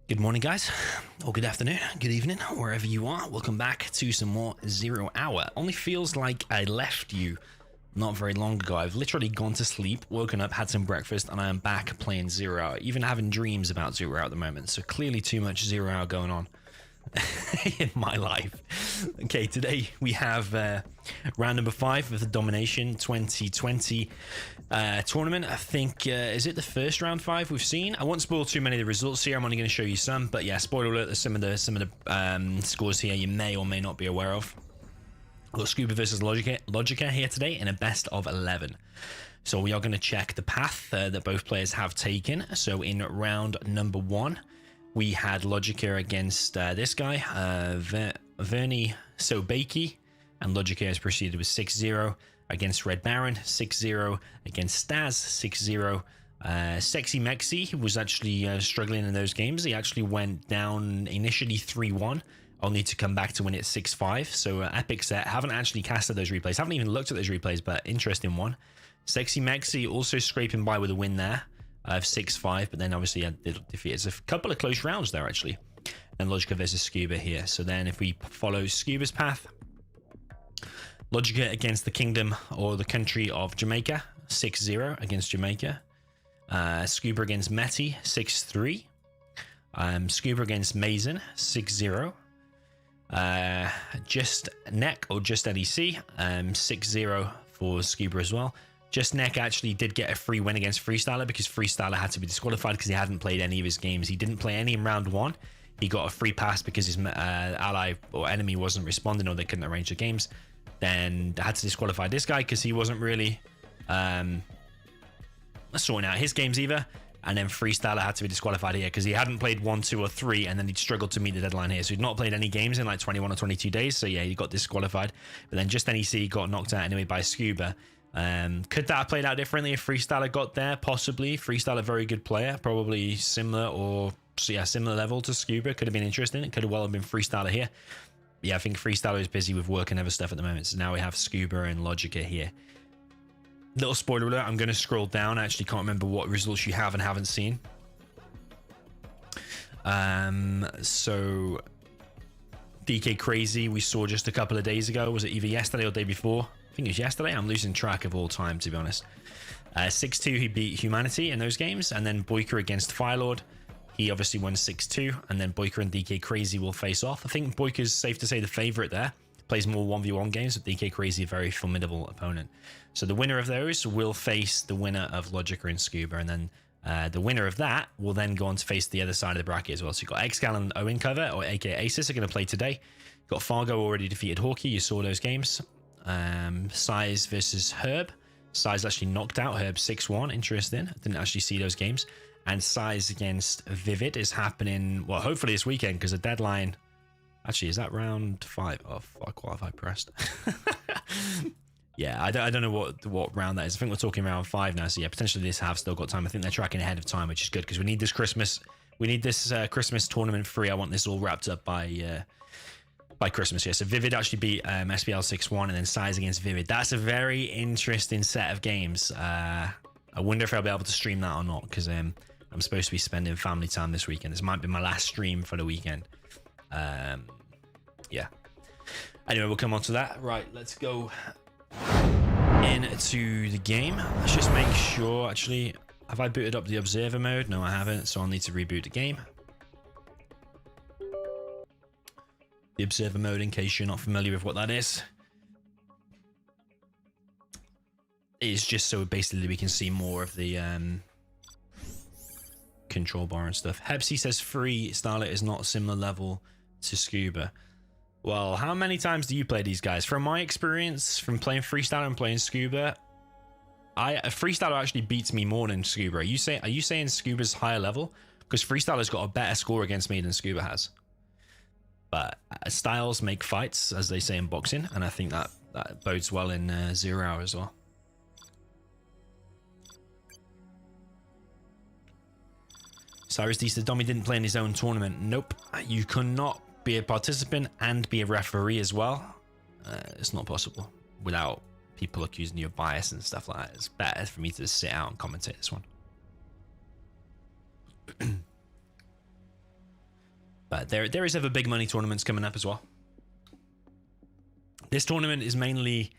Good morning, guys, or good afternoon, good evening, wherever you are. Welcome back to some more Zero Hour. Only feels like I left you not very long ago. I've literally gone to sleep, woken up, had some breakfast, and I am back playing Zero Hour, even having dreams about Zero Hour at the moment. So clearly too much Zero Hour going on in my life. Okay, today we have round number 5 of the DOMI-NATION 2020 tournament. I think is it the first round 5 we've seen? I won't spoil too many of the results here. I'm only going to show you some, but yeah, spoiler alert, there's some of the scores here you may or may not be aware of. We've got Scuba versus Logica here today in a best of 11. So we are going to check the path that both players have taken. So in round number 1, we had Logica against this guy, Vernie Sobaki, and Logica has proceeded with 6-0 against Red Baron, 6-0 against Staz, 6-0. Sexy Mexi was actually struggling in those games. He actually went down initially 3-1, only to come back to win it 6-5. So epic set. Haven't actually casted those replays. Haven't even looked at those replays, but interesting one. Sexy Mexi also scraping by with a win there of 6-5, but then obviously defeated a couple of close rounds there actually. And Logica versus Scuba here. So then if we follow Scuba's path, Logica against the kingdom or the country of Jamaica, 6-0 against Jamaica. Scuba against Meti, 6-3. Scuba against Mason, 6-0. Just Neck or Just NEC, 6-0 for Scuba as well. Just Neck actually did get a free win against Freestyler because Freestyler had to be disqualified because he hadn't played any of his games. He didn't play any in round 1. He got a free pass because his ally or enemy wasn't responding or they couldn't arrange the games. Then had to disqualify this guy because he wasn't really sorting out his games either. And then Freestyler had to be disqualified here because he hadn't played 1, 2, or 3, and then he'd struggled to meet the deadline here. So he'd not played any games in like 21 or 22 days. So yeah, he got disqualified. But then Just NEC got knocked out anyway by Scuba. Could that have played out differently if Freestyler got there? Possibly. Freestyler, very good player, probably similar or similar level to Scuba. Could have been interesting. It could have well have been Freestyler here. Yeah, I think Freestyler is busy with work and other stuff at the moment. So now we have Scuba and Logica here. Little spoiler alert, I'm going to scroll down. I actually can't remember what results you have and haven't seen. So DK Crazy we saw just a couple of days ago. Was it either yesterday or the day before? I think it was yesterday. I'm losing track of all time, to be honest. 6-2, he beat Humanity in those games. And then Boyka against Firelord. He obviously won 6-2. And then Boyka and DK Crazy will face off. I think Boyka's safe to say the favorite there. Plays more 1v1 games with DK Crazy, a very formidable opponent. So the winner of those will face the winner of Logica and Scuba. And then the winner of that will then go on to face the other side of the bracket as well. So you've got Excal and Owen Cover, or aka Asus, are going to play today. You've got Fargo already defeated Hawkeye. You saw those games. Size versus Herb. Size actually knocked out Herb 6-1. Interesting. I didn't actually see those games. And Size against Vivid is happening, well, hopefully this weekend because the deadline. Actually, is that round 5? Oh, fuck, what have I pressed? Yeah, I don't know what round that is. I think we're talking round 5 now. So yeah, potentially this have still got time. I think they're tracking ahead of time, which is good because we need this Christmas. We need this Christmas tournament free. I want this all wrapped up by Christmas. Yeah, so Vivid actually beat SPL 6-1 and then Size against Vivid. That's a very interesting set of games. I wonder if I'll be able to stream that or not because I'm supposed to be spending family time this weekend. This might be my last stream for the weekend. Yeah. Anyway, we'll come on to that. Right, let's go into the game. Let's just make sure. Actually, have I booted up the observer mode? No, I haven't. So I'll need to reboot the game. The observer mode, in case you're not familiar with what that is, is just so basically we can see more of the control bar and stuff. Hepsi says Freestyler is not a similar level to Scuba. Well, how many times do you play these guys? From my experience from playing Freestyler and playing Scuba, Freestyler actually beats me more than Scuba. Are you saying Scuba's higher level? Because Freestyler's got a better score against me than Scuba has. But styles make fights, as they say in boxing, and I think that bodes well in 0 Hour as well. Cyrus D said Domi didn't play in his own tournament. Nope. You cannot be a participant and be a referee as well. It's not possible without people accusing you of bias and stuff like that. It's better for me to just sit out and commentate this one. But there is other big money tournaments coming up as well. This tournament is mainly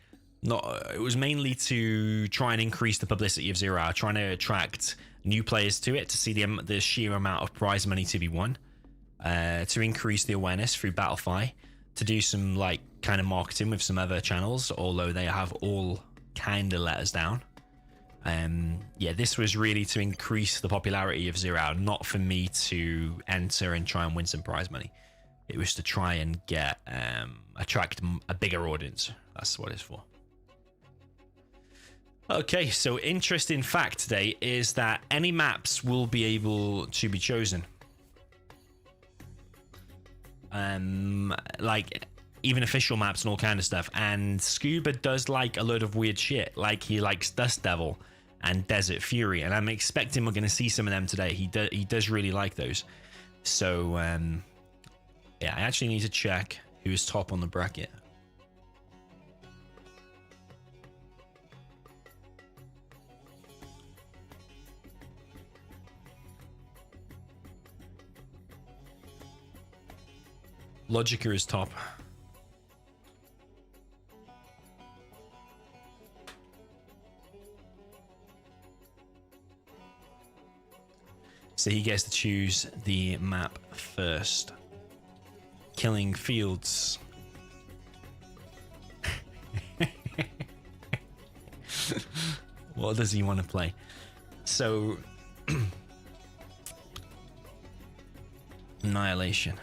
it was mainly to try and increase the publicity of 0 Hour, trying to attract new players to it, to see the sheer amount of prize money to be won, to increase the awareness through Battlefy, to do some like kind of marketing with some other channels, although they have all kind of let us down. Yeah, this was really to increase the popularity of 0 Hour, not for me to enter and try and win some prize money. It was to try and get attract a bigger audience. That's what it's for. Okay, so interesting fact today is that any maps will be able to be chosen. Like even official maps and all kind of stuff. And Scuba does like a load of weird shit. Like he likes Dust Devil and Desert Fury, and I'm expecting we're going to see some of them today. He does really like those. So yeah, I actually need to check who's top on the bracket. Logica is top. So he gets to choose the map first. Killing Fields. What does he want to play? So Annihilation.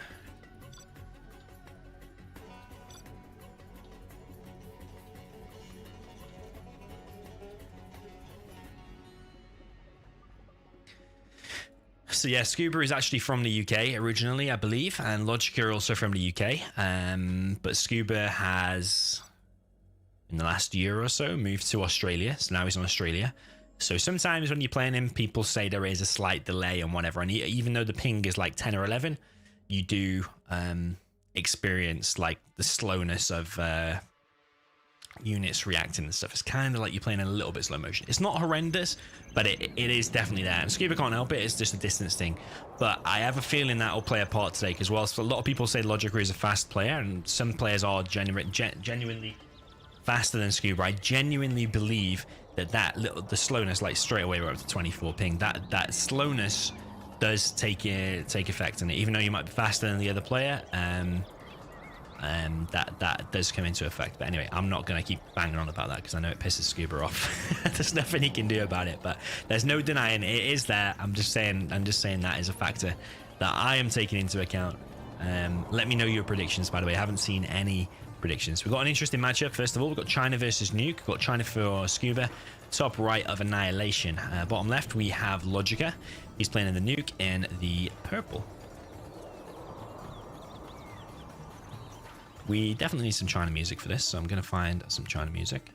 So yeah, Scuba is actually from the UK originally, I believe, and Logica are also from the UK. But Scuba has, in the last year or so, moved to Australia. So now he's in Australia. So sometimes when you're playing him, people say there is a slight delay and whatever. And even though the ping is like 10 or 11, you do experience like the slowness of units reacting and stuff. It's kind of like you're playing in a little bit slow motion. It's not horrendous, but it is definitely there. And Scuba can't help it. It's just a distance thing. But I have a feeling that will play a part today as well. So a lot of people say Logica is a fast player, and some players are genuinely faster than Scuba. I genuinely believe the slowness, like straight away we're up to 24 ping. That slowness does take effect on it, even though you might be faster than the other player. That does come into effect. But anyway, I'm not going to keep banging on about that because I know it pisses Scuba off. There's nothing he can do about it, but there's no denying it is there. I'm just saying that is a factor that I am taking into account. Let me know your predictions, by the way. I haven't seen any predictions. We've got an interesting matchup. First of all, we've got China versus Nuke. We've got China for Scuba. Top right of Annihilation. Bottom left, we have Logica. He's playing in the Nuke in the purple. We definitely need some China music for this, so I'm going to find some China music.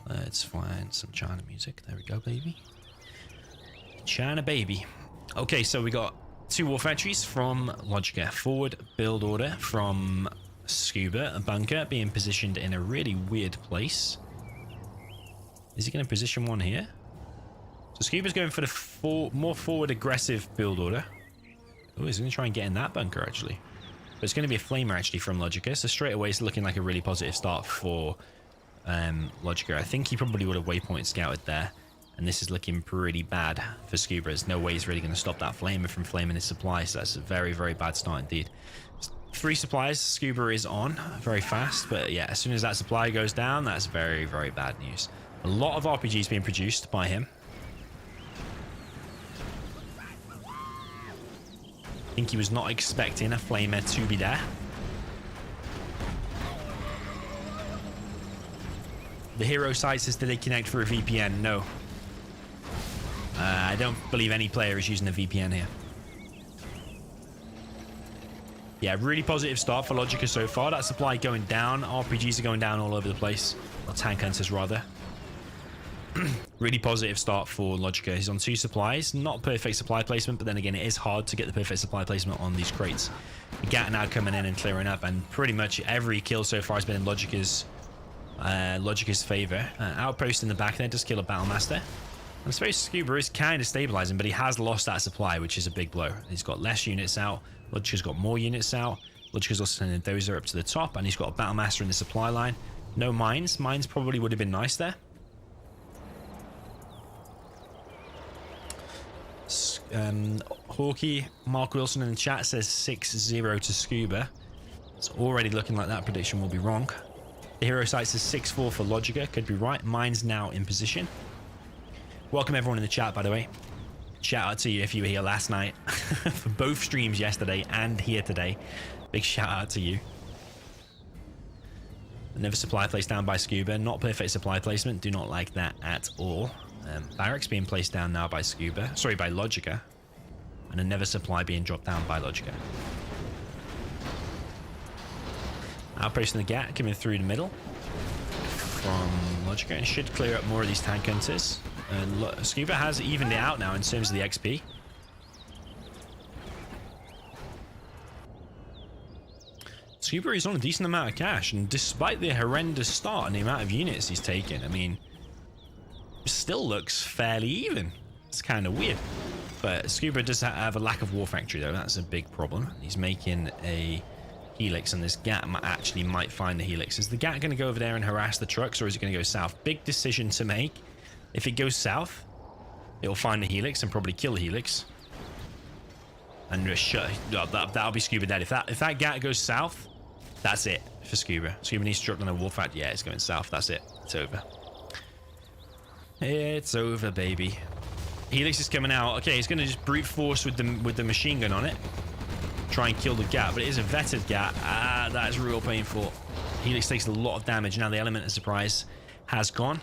Let's find some China music. There we go, baby. China, baby. Okay, so we got 2 war factories from Logica. Forward build order from Scuba. A bunker being positioned in a really weird place. Is he going to position one here? So Scuba's going for the more forward aggressive build order. Oh, he's going to try and get in that bunker, actually. But it's going to be a flamer actually from Logica, so straight away it's looking like a really positive start for Logica. I think he probably would have waypoint scouted there, and this is looking pretty bad for Scuba. There's no way he's really going to stop that flamer from flaming his supply, so that's a very, very bad start indeed. 3 supplies Scuba is on very fast, but yeah, as soon as that supply goes down, that's very, very bad news. A lot of RPGs being produced by him. I think he was not expecting a flamer to be there. The hero site says, did they connect for a VPN? No. I don't believe any player is using a VPN here. Yeah, really positive start for Logica so far. That supply going down. RPGs are going down all over the place. Or tank hunters, rather. Really positive start for Logica. He's on 2 supplies. Not perfect supply placement, but then again, it is hard to get the perfect supply placement on these crates. Gat now coming in and clearing up, and pretty much every kill so far has been in Logica's favor. Outpost in the back there does kill a Battlemaster. I suppose Scuba is kind of stabilizing, but he has lost that supply, which is a big blow. He's got less units out, Logica's got more units out. Logica's also sending Dozer up to the top, and he's got a Battle Master in the supply line. No mines. Mines probably would have been nice there. Hawkey, Mark Wilson in the chat says 6-0 to Scuba. It's already looking like that prediction will be wrong. The Hero Site says 6-4 for Logica. Could be right. Mine's now in position. Welcome everyone in the chat, by the way. Shout out to you if you were here last night for both streams yesterday and here today. Big shout out to you. Another supply placed down by Scuba. Not perfect supply placement. Do not like that at all. Barracks being placed down now by Scuba. Sorry, by Logica. And another supply being dropped down by Logica. Outpost in the gap coming through the middle from Logica. And should clear up more of these tank hunters. And Scuba has evened it out now in terms of the XP. Scuba is on a decent amount of cash, and despite the horrendous start and the amount of units he's taken, I mean, it still looks fairly even. It's kind of weird. But Scuba does have a lack of war factory, though. That's a big problem. He's making a helix, and this Gat actually might find the helix. Is the Gat going to go over there and harass the trucks, or is it going to go south? Big decision to make. If it goes south, it'll find the helix and probably kill the helix. And that'll be Scuba dead. If that Gat goes south, that's it for Scuba. Scuba needs to drop down a war factory. Yeah, it's going south. That's it. It's over. It's over, baby. Helix is coming out. Okay, he's going to just brute force with the machine gun on it. Try and kill the Gat, but it is a vetted Gat. Ah, that is real painful. Helix takes a lot of damage. Now the element of surprise has gone.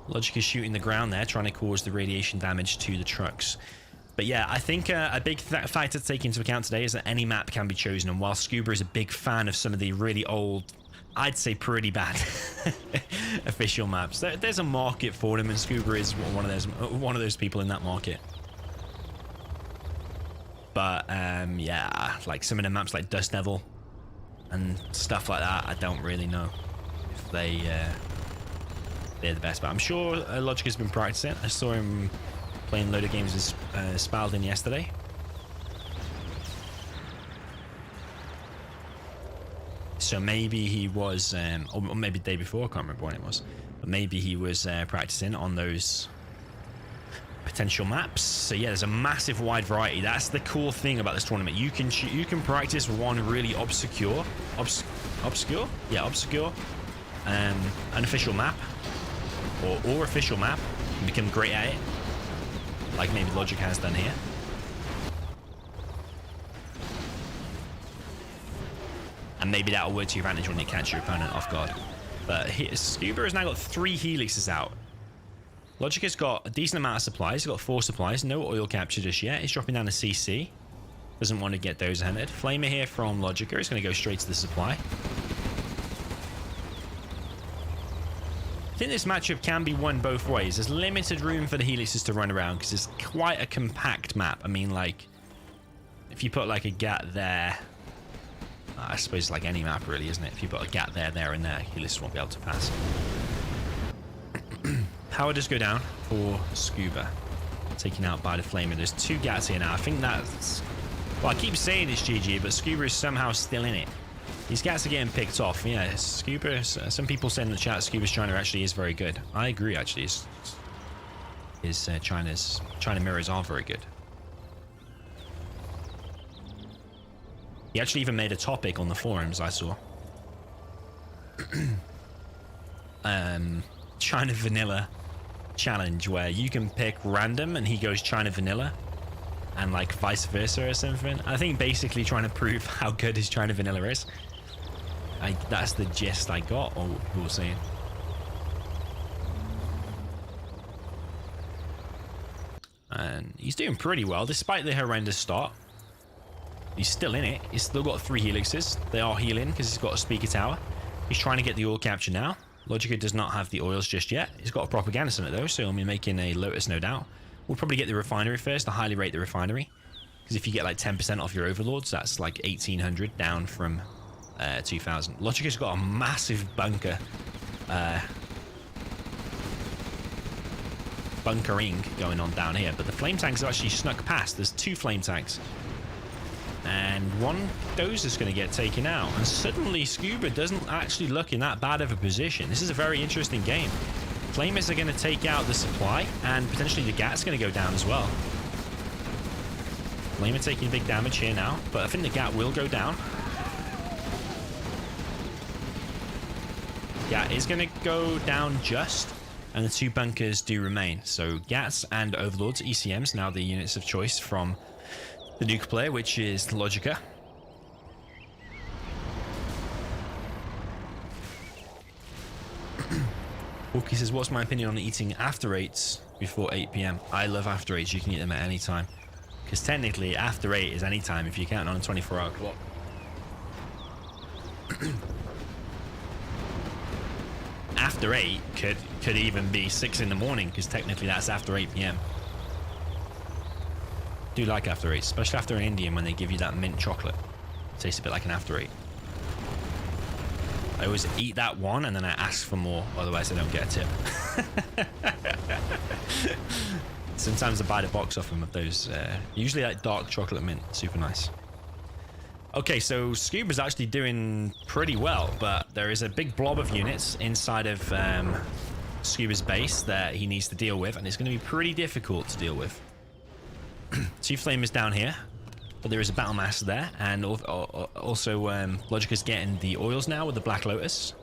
Logic is shooting the ground there, trying to cause the radiation damage to the trucks. But yeah, I think a big factor to take into account today is that any map can be chosen. And while Scuba is a big fan of some of the really old, I'd say pretty bad official maps, there's a market for them, and Scuba is one of those people in that market. But yeah, like some of the maps like Dust Devil and stuff like that, I don't really know if they're the best. But I'm sure Logic has been practicing. I saw him playing a load of games with Spalding yesterday. So maybe he was, or maybe the day before, I can't remember when it was, but maybe he was practicing on those potential maps. So yeah, there's a massive wide variety. That's the cool thing about this tournament. You can practice one really obscure unofficial map or official map and become great at it, like maybe Logic has done here. And maybe that'll work to your advantage when you catch your opponent off guard. But Scuba has now got 3 helixes out. Logic has got a decent amount of supplies. He's got 4 supplies. No oil capture just yet. He's dropping down to CC. Doesn't want to get those hunted. Flamer here from Logica. He's going to go straight to the supply. I think this matchup can be won both ways. There's limited room for the helixes to run around because it's quite a compact map. I mean, like, if you put like a Gat there, I suppose it's like any map really, isn't it? If you put a Gat there, there, and there, helixes won't be able to pass. Power does go down for Scuba, taken out by the Flamer. There's 2 Gats here now. I think that's, well, I keep saying it's GG, but Scuba is somehow still in it. These Gats are getting picked off. Yeah, Scuba, some people say in the chat Scuba's China actually is very good. I agree, actually. China mirrors are very good. He actually even made a topic on the forums I saw. China Vanilla challenge, where you can pick random and he goes China Vanilla and like vice versa or something. I think basically trying to prove how good his China Vanilla is. That's the gist I got, or we were saying. And he's doing pretty well despite the horrendous start. He's still in it. He's still got 3 helixes. They are healing because he's got a speaker tower. He's trying to get the oil capture now. Logica does not have the oils just yet. He's got a propaganda summit though, so he'll be making a Lotus, no doubt. We'll probably get the refinery first. I highly rate the refinery because if you get like 10% off your overlords, that's like 1,800 down from 2,000. Logica's got a massive bunker bunkering going on down here, but the flame tanks have actually snuck past. There's 2 flame tanks. And one dozer is going to get taken out. And suddenly Scuba doesn't actually look in that bad of a position. This is a very interesting game. Flamers are going to take out the supply, and potentially the Gat's going to go down as well. Flamer taking big damage here now, but I think the Gat will go down. Gat is going to go down just, and the 2 bunkers do remain. So Gats and Overlords, ECMs, now the units of choice from the nuke player, which is Logica. Wookie says, what's my opinion on eating after 8s before 8 p.m? I love after 8s. You can eat them at any time. Because technically, after 8 is any time if you count on a 24-hour clock. After 8 could even be 6 in the morning, because technically that's after 8 p.m. Do like after 8, especially after an Indian when they give you that mint chocolate. It tastes a bit like an after 8. I always eat that one and then I ask for more, otherwise I don't get a tip. Sometimes I buy the box off them of those, usually like dark chocolate mint, super nice. Okay, so Scuba's actually doing pretty well, but there is a big blob of units inside of Scuba's base that he needs to deal with, and it's going to be pretty difficult to deal with. 2 flamers down here, but there is a battle mass there, and also Logica's getting the oils now with the Black Lotus.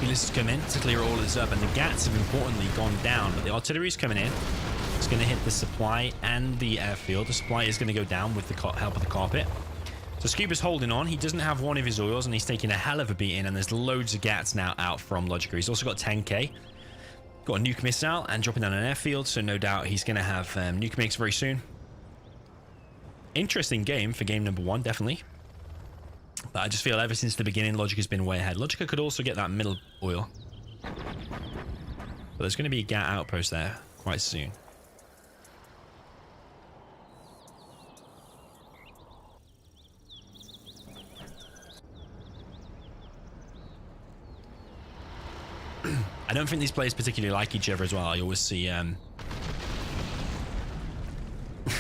Has come in to clear all of this up, and the Gats have importantly gone down, but the artillery's coming in. It's going to hit the supply and the airfield. The supply is going to go down with the help of the carpet. So Scuba's holding on. He doesn't have one of his oils, and he's taking a hell of a beating, and there's loads of Gats now out from Logica. He's also got 10k. Got a nuke missile and dropping down an airfield, so no doubt he's going to have nuke mix very soon. Interesting game for game number 1, definitely. But I just feel ever since the beginning, Logica's been way ahead. Logica could also get that middle oil. But there's going to be a Gat outpost there quite soon. I don't think these players particularly like each other as well. I always see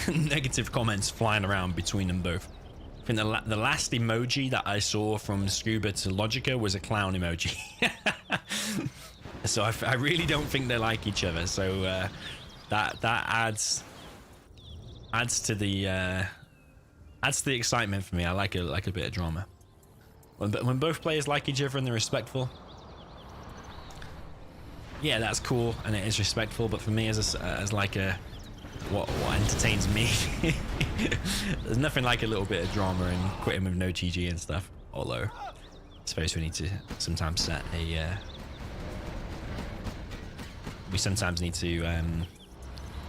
negative comments flying around between them both. I think the last emoji that I saw from Scuba to Logica was a clown emoji. So I really don't think they like each other. So that adds to the excitement for me. I like a bit of drama. When both players like each other and they're respectful, yeah, that's cool and it is respectful. But for me, as like a what entertains me, there's nothing like a little bit of drama and quitting with no GG and stuff. Although I suppose we need to sometimes set a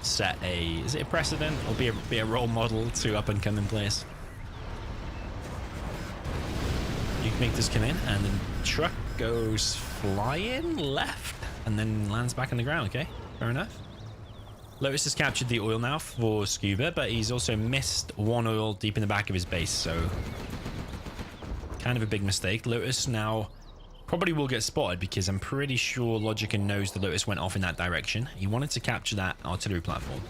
set a, is it a precedent or be a role model to up and coming players. You can make this come in and the truck goes flying left and then lands back on the ground. Okay, fair enough. Lotus has captured the oil now for Scuba, but he's also missed one oil deep in the back of his base, so kind of a big mistake. Lotus now probably will get spotted because I'm pretty sure Logica knows the Lotus went off in that direction. He wanted to capture that artillery platform.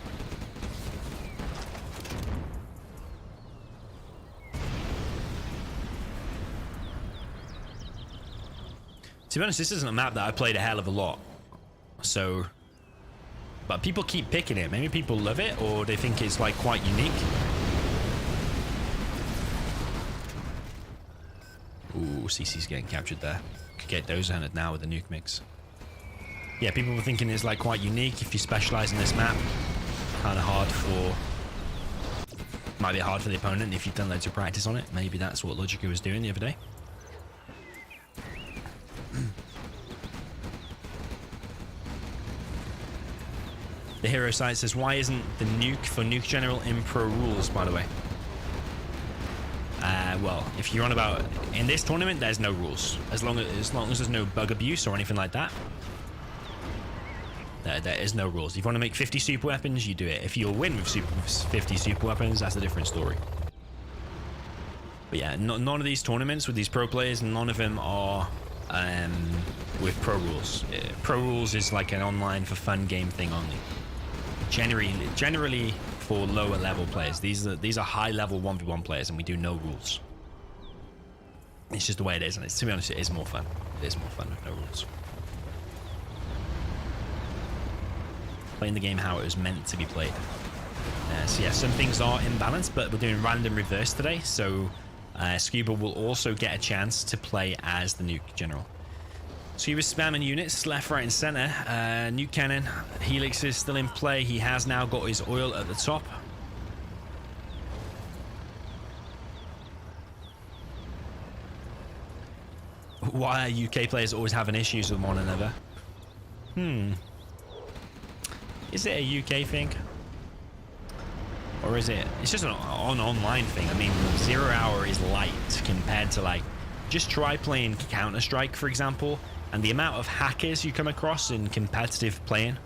To be honest, this isn't a map that I played a hell of a lot, so... But people keep picking it. Maybe people love it, or they think it's like quite unique. Ooh, CC's getting captured there. Could get those hunted now with the nuke mix. Yeah, people were thinking it's like quite unique if you specialize in this map. Kind of hard for... Might be hard for the opponent if you've done loads of practice on it. Maybe that's what Logica was doing the other day. The hero site says, why isn't the nuke for Nuke General in Pro Rules, by the way? Well, if you're on about in this tournament, there's no rules. As long as there's no bug abuse or anything like that, there is no rules. If you want to make 50 super weapons, you do it. If you'll win with 50 super weapons, that's a different story. But yeah, none of these tournaments with these pro players, none of them are with pro rules. Pro rules is like an online for fun game thing only. Generally for lower level players. These are high level 1v1 players, and we do no rules. It's just the way it is, and to be honest, it is more fun. It is more fun with no rules. Playing the game how it was meant to be played. So yeah, some things are imbalanced, but we're doing random reverse today, so Scuba will also get a chance to play as the Nuke General. Scuba's spamming units left, right, and center. Nuke cannon, Helix is still in play. He has now got his oil at the top. Why are UK players always having issues with one another? Is it a UK thing? Or is it... It's just an online thing. I mean, 0 hour is light compared to, like... Just try playing Counter-Strike, for example, and the amount of hackers you come across in competitive playing.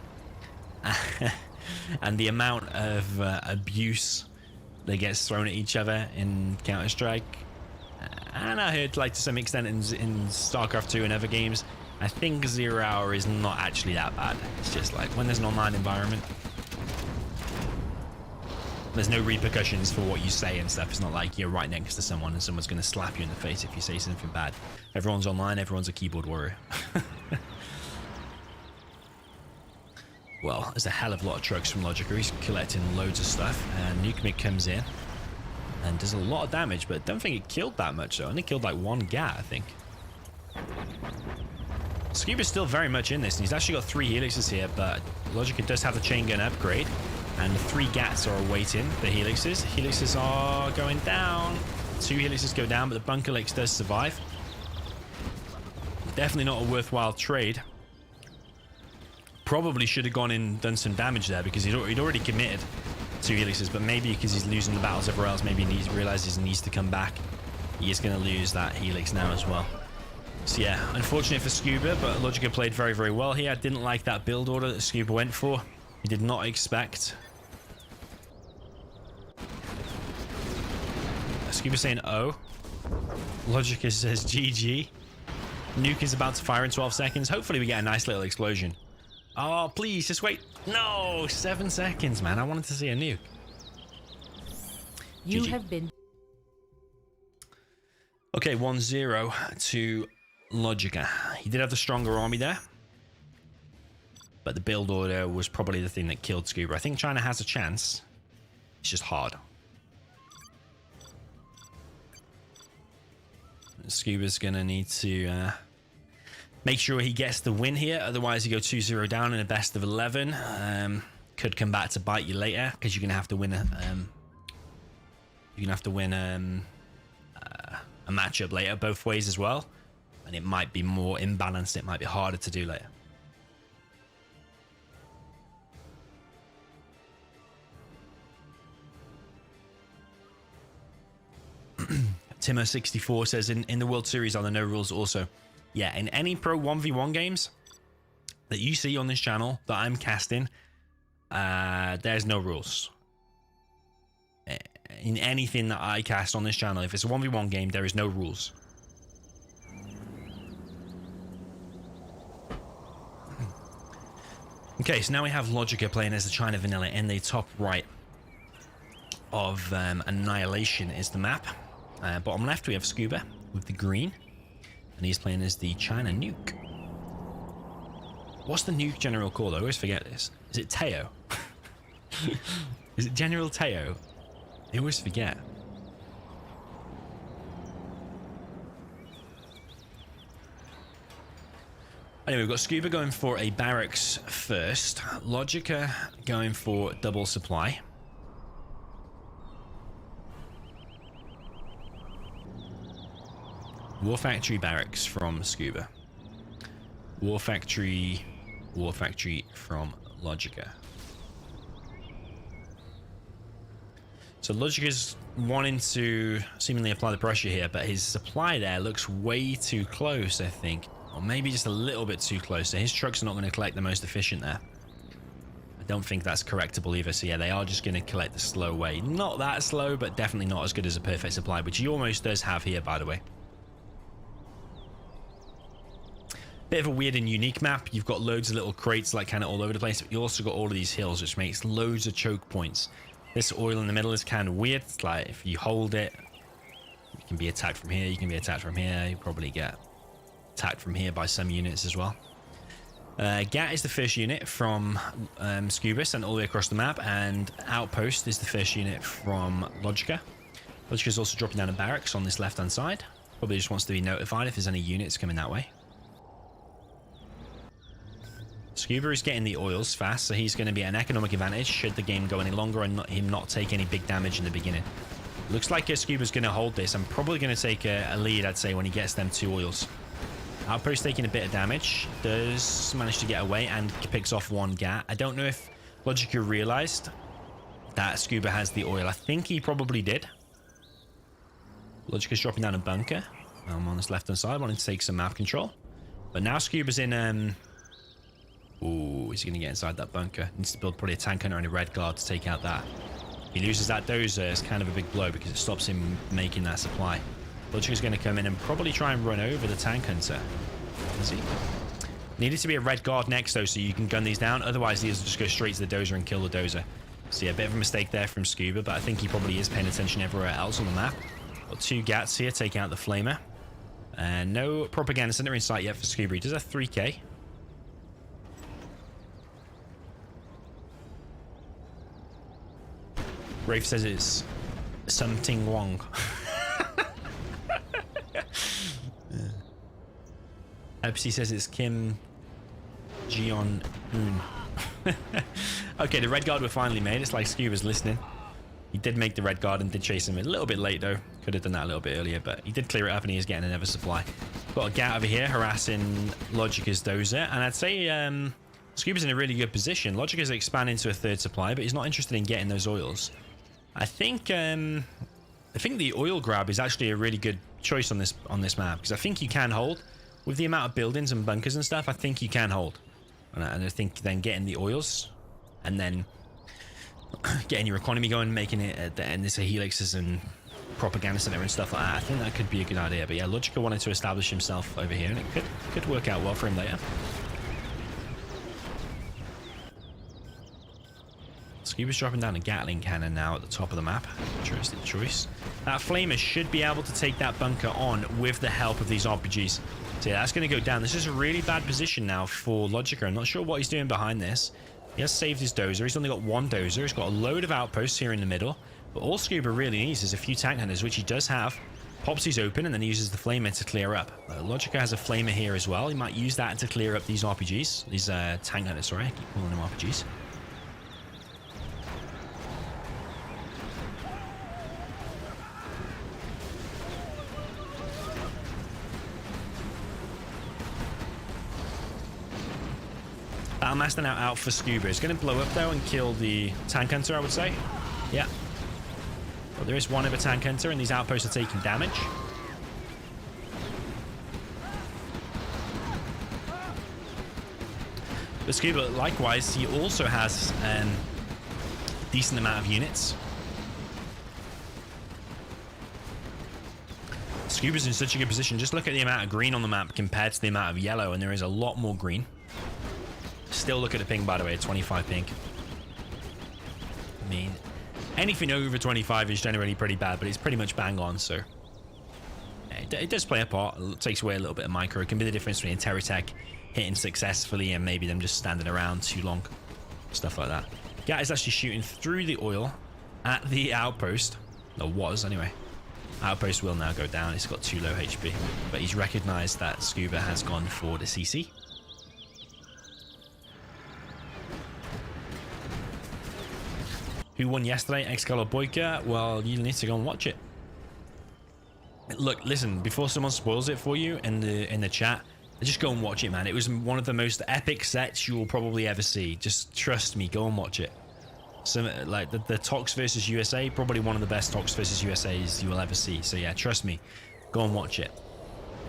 And the amount of abuse that gets thrown at each other in Counter-Strike. And I heard, like, to some extent in StarCraft 2 and other games, I think 0 hour is not actually that bad. It's just like when there's an online environment, there's no repercussions for what you say and stuff. It's not like you're right next to someone and someone's going to slap you in the face if you say something bad. Everyone's online, everyone's a keyboard warrior. Well, there's a hell of a lot of trucks from Logica. He's collecting loads of stuff, and Nuke comes in and does a lot of damage, but I don't think it killed that much though. I only killed like one gat, I think. Scuba's still very much in this, and he's actually got 3 helixes here, but Logica does have the chain gun upgrade, and 3 gats are awaiting the helixes. Helixes are going down. 2 helixes go down, but the bunker leaks does survive. Definitely not a worthwhile trade. Probably should have gone in and done some damage there, because he'd already committed 2 helixes, but maybe because he's losing the battles everywhere else, maybe he realizes he needs to come back. He is going to lose that helix now as well. So yeah, unfortunate for Scuba, but Logica played very, very well here. I didn't like that build order that Scuba went for. He did not expect. Scuba saying oh. Logica says GG. Nuke is about to fire in 12 seconds. Hopefully we get a nice little explosion. Oh, please, just wait. No, 7 seconds, man. I wanted to see a nuke. You GG. have been... Okay, 1-0 to Logica. He did have the stronger army there, but the build order was probably the thing that killed Scuba. I think China has a chance. It's just hard. Scuba's going to need to make sure he gets the win here. Otherwise, you go 2-0 down in a best of 11. Could come back to bite you later, because you're going to have to win a matchup later both ways as well, and it might be more imbalanced. It might be harder to do later. Timo64 says in the World Series are there no rules also? Yeah, in any pro 1v1 games that you see on this channel that I'm casting, there's no rules. In anything that I cast on this channel, if it's a 1v1 game, there is no rules. Okay, so now we have Logica playing as the China Vanilla in the top right of Annihilation is the map. Bottom left we have Scuba with the green, and he's playing as the China Nuke. What's the Nuke General called? I always forget this. Is it Teo? Is it General Teo? I always forget. Anyway, we've got Scuba going for a barracks first. Logica going for double supply. War Factory barracks from Scuba. War Factory from Logica. So Logica's wanting to seemingly apply the pressure here, but his supply there looks way too close, I think. Or maybe just a little bit too close. So his trucks are not going to collect the most efficient there. I don't think that's correctable either. So yeah, they are just going to collect the slow way. Not that slow, but definitely not as good as a perfect supply, which he almost does have here, by the way. Bit of a weird and unique map. You've got loads of little crates like kind of all over the place, but you also got all of these hills, which makes loads of choke points. This oil in the middle is kind of weird. It's like if you hold it, you can be attacked from here, you can be attacked from here, you probably get attacked from here by some units as well. GAT is the first unit from Scuba, sent all the way across the map, and Outpost is the first unit from Logica. Logica is also dropping down a barracks on this left-hand side. Probably just wants to be notified if there's any units coming that way. Scuba is getting the oils fast, so he's going to be at an economic advantage should the game go any longer and him not take any big damage in the beginning. Looks like Scuba's going to hold this. I'm probably going to take a lead, I'd say, when he gets them 2 oils. Outpost taking a bit of damage, does manage to get away and picks off 1 GAT. I don't know if Logica realized that Scuba has the oil. I think he probably did. Logica's dropping down a bunker. I'm on this left-hand side, wanting to take some map control. But now Scuba's in... Ooh, is he going to get inside that bunker? Needs to build probably a tank hunter and a red guard to take out that. He loses that dozer. It's kind of a big blow because it stops him making that supply. Logica's going to come in and probably try and run over the tank hunter. Is he? Needed to be a red guard next though, so you can gun these down. Otherwise, these will just go straight to the dozer and kill the dozer. So yeah, a bit of a mistake there from Scuba, but I think he probably is paying attention everywhere else on the map. Got 2 GATs here, taking out the flamer. No propaganda center in sight yet for Scuba. He does have 3k. Rafe says it's something wrong. Epsi says it's Kim Jeon Un. Okay, the red guard were finally made. It's like Scuba's listening. He did make the red guard and did chase him a little bit late though. Could have done that a little bit earlier, but he did clear it up and he is getting another supply. Got a GAT over here harassing Logica's dozer, and I'd say Scuba's in a really good position. Logica's expanding to a 3rd supply, but he's not interested in getting those oils. I think the oil grab is actually a really good choice on this map, because I think you can hold with the amount of buildings and bunkers and stuff. I think you can hold, and I think then getting the oils and then getting your economy going, making it at the end this helixes and propaganda center and stuff like that. I think that could be a good idea. But yeah, Logica wanted to establish himself over here, and it could work out well for him later. Scuba's dropping down a Gatling cannon now at the top of the map. Interesting choice. That flamer should be able to take that bunker on with the help of these RPGs. So yeah, that's going to go down. This is a really bad position now for Logica. I'm not sure what he's doing behind this. He has saved his dozer. He's only got 1 dozer. He's got a load of outposts here in the middle. But all Scuba really needs is a few tank hunters, which he does have. Pops these open and then uses the flamer to clear up. Logica has a flamer here as well. He might use that to clear up these RPGs. These tank hunters, sorry. I keep calling them RPGs. Master now out for Scuba. It's going to blow up though and kill the tank hunter, I would say. Yeah. But there is one of a tank hunter and these outposts are taking damage. But Scuba, likewise, he also has decent amount of units. Scuba's in such a good position. Just look at the amount of green on the map compared to the amount of yellow, and there is a lot more green. Still look at the ping, by the way, 25 ping. I mean, anything over 25 is generally pretty bad, but it's pretty much bang on, so it does play a part. It takes away a little bit of micro. It can be the difference between Terratech hitting successfully and maybe them just standing around too long. Stuff like that. Gat is actually shooting through the oil at the outpost. Or was, anyway. Outpost will now go down. It's got 2 low HP. But he's recognized that Scuba has gone for the CC. Who won yesterday? Excalibur Boyka? Well, you need to go and watch it. Look, listen, before someone spoils it for you in the chat, just go and watch it, man. It was one of the most epic sets you will probably ever see. Just trust me, go and watch it. some like the Tox versus USA, probably one of the best Tox versus USAs you will ever see. So yeah, trust me, go and watch it.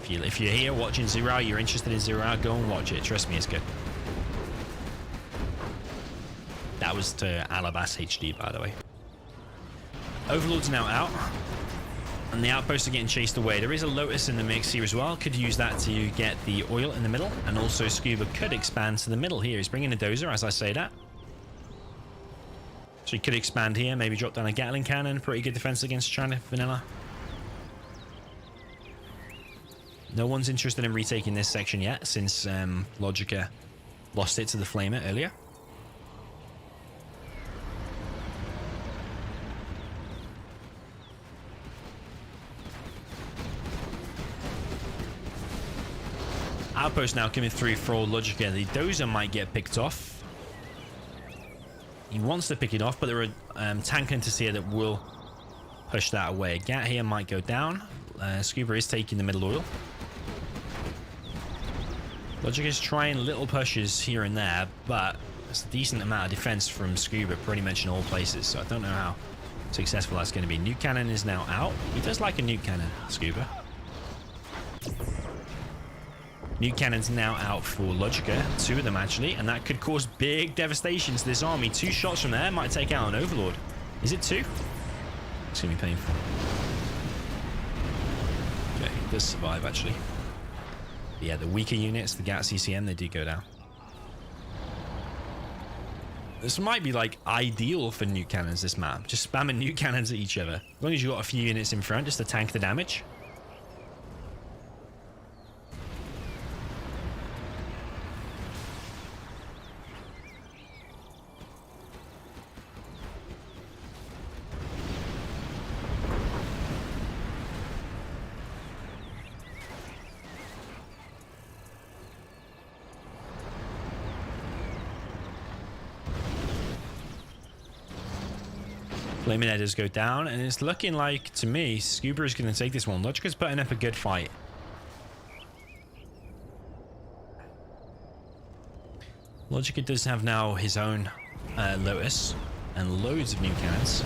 If you're here watching 0 Hour, you're interested in 0 Hour, go and watch it. Trust me, it's good. That was to Alabas HD, by the way. Overlord's now out, and the outposts are getting chased away. There is a Lotus in the mix here as well. Could use that to get the oil in the middle, and also Scuba could expand to the middle here. He's bringing a dozer as I say that. So he could expand here, maybe drop down a Gatling cannon. Pretty good defense against China Vanilla. No one's interested in retaking this section yet, since Logica lost it to the Flamer earlier. Outpost now coming through for all Logica. The dozer might get picked off. He wants to pick it off, but there are tank interseer that will push that away. Gat here might go down. Scuba is taking the middle oil. Logica is trying little pushes here and there, but it's a decent amount of defense from Scuba pretty much in all places, so I don't know how successful that's going to be. Nuke cannon is now out. He does like a nuke cannon, Scuba. Nuke cannon's now out for Logica, 2 of them actually, and that could cause big devastation to this army. 2 shots from there might take out an Overlord. Is it 2? It's going to be painful. Okay, he does survive actually. But yeah, the weaker units, the GAT CCM, they do go down. This might be like ideal for nuke cannons, this map. Just spamming nuke cannons at each other. As long as you've got a few units in front just to tank the damage. Flaming Headers go down, and it's looking like, to me, Scuba is going to take this one. Logica's putting up a good fight. Logica does have now his own Lotus and loads of new cannons.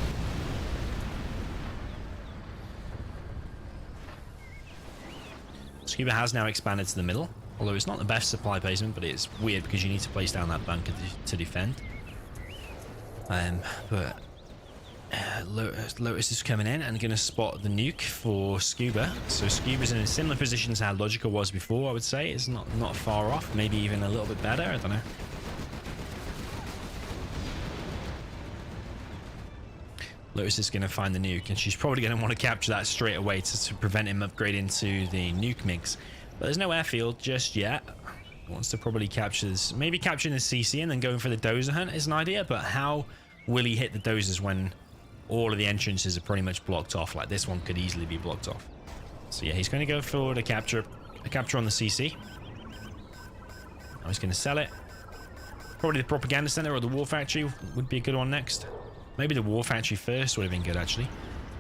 Scuba has now expanded to the middle, although it's not the best supply placement, but it's weird because you need to place down that bunker to defend. But Lotus is coming in and going to spot the nuke for Scuba. So Scuba's in a similar position to how Logica was before, I would say. It's not far off, maybe even a little bit better, I don't know. Lotus is going to find the nuke, and she's probably going to want to capture that straight away to prevent him upgrading to the nuke mix. But there's no airfield just yet. Wants to probably capture this, maybe capturing the CC and then going for the dozer hunt is an idea, but how will he hit the dozers when all of the entrances are pretty much blocked off? Like this one could easily be blocked off. So yeah, he's going to go for the capture on the CC. Now he's going to sell it. Probably the propaganda center or the war factory would be a good one next. Maybe the war factory first would have been good actually.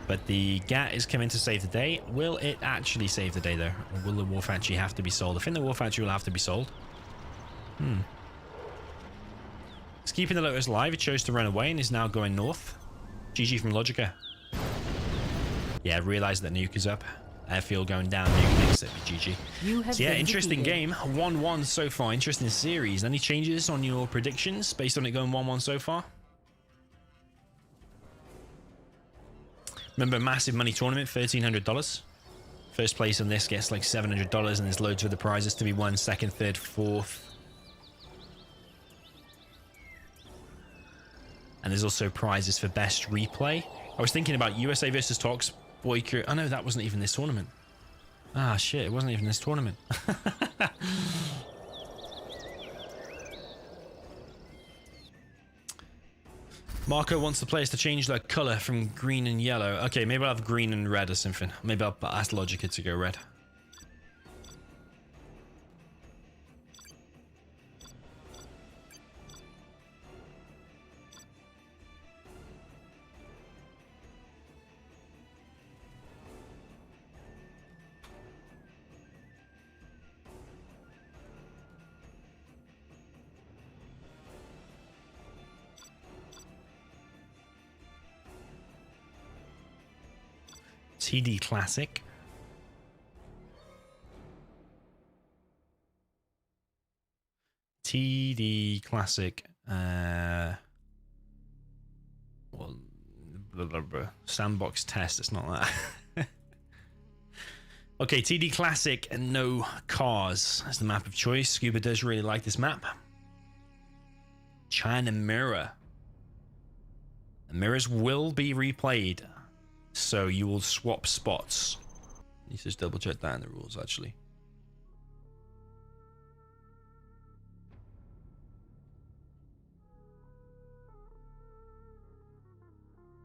But the GAT is coming to save the day. Will it actually save the day though? Or will the war factory have to be sold? I think the war factory will have to be sold. It's keeping the Lotus alive. It chose to run away and is now going north. GG from Logica. Yeah, realized that nuke is up. Airfield going down, nuke next, that'd be GG. So yeah, interesting game. 1-1 so far. Interesting series. Any changes on your predictions based on it going 1-1 so far? Remember, massive money tournament, $1,300. First place on this gets like $700, and there's loads of the prizes to be won. Second, third, fourth. And there's also prizes for best replay. I was thinking about USA versus Tox. Boycott. Oh no, that wasn't even this tournament. Ah shit, it wasn't even this tournament. Marco wants the players to change their color from green and yellow. Okay, maybe I'll have green and red or something. Maybe I'll ask Logica to go red. TD Classic. TD Classic. Well, blah, blah, blah. Sandbox test. It's not that. Okay, TD Classic and no cars as the map of choice. Scuba does really like this map. China Mirror. The mirrors will be replayed, so you will swap spots. You just double check that in the rules, actually.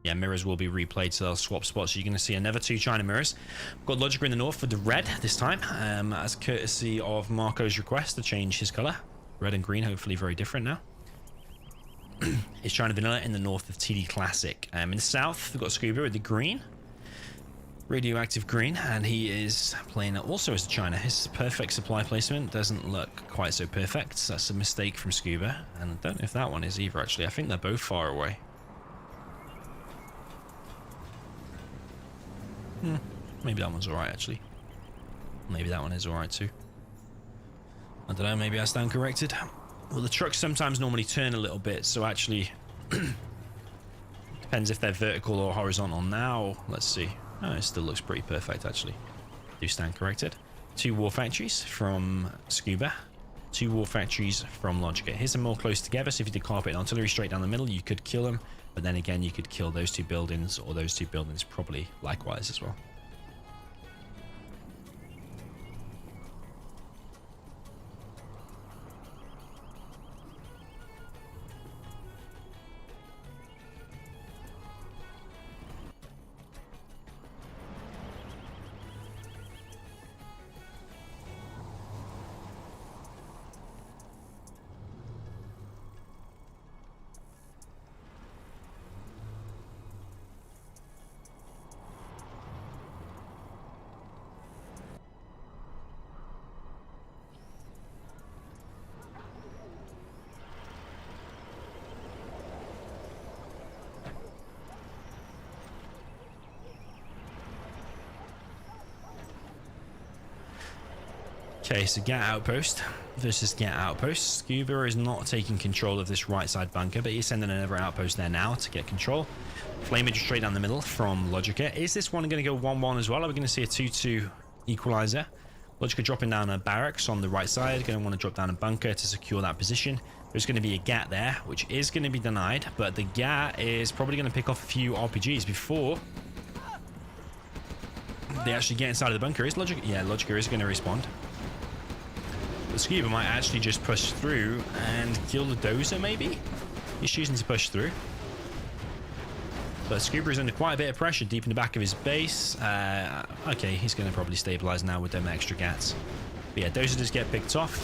Yeah, mirrors will be replayed, so they'll swap spots. So you're going to see another 2 China mirrors. We've got Logica in the north with the red this time, as courtesy of Marco's request to change his color. Red and green, hopefully very different now. It's China Vanilla in the north of TD Classic. In the south, we've got Scuba with the green. Radioactive green, and he is playing also as China. His perfect supply placement doesn't look quite so perfect. That's a mistake from Scuba, and I don't know if that one is either, actually. I think they're both far away. Maybe that one's alright, actually. Maybe that one is alright too. I don't know, maybe I stand corrected. Well, the trucks sometimes normally turn a little bit, so actually depends if they're vertical or horizontal. Now, let's see. Oh, it still looks pretty perfect, actually. Do stand corrected. 2 war factories from Scuba. 2 war factories from Logica. Here's them all close together, so if you did carpet and artillery straight down the middle, you could kill them. But then again, you could kill those 2 buildings, or those 2 buildings probably likewise as well. Okay, so Get Outpost versus Get Outpost. Scuba is not taking control of this right side bunker, but he's sending another outpost there now to get control. Flameage straight down the middle from Logica. Is this one going to go 1-1 as well? Are we going to see a 2-2 equalizer? Logica dropping down a barracks on the right side. Going to want to drop down a bunker to secure that position. There's going to be a GAT there, which is going to be denied, but the GAT is probably going to pick off a few RPGs before they actually get inside of the bunker. Is Logica? Yeah, Logica is going to respond. The Scuba might actually just push through and kill the dozer, maybe? He's choosing to push through. But Scuba is under quite a bit of pressure deep in the back of his base. Okay, he's going to probably stabilize now with them extra gats. But yeah, dozer just get picked off.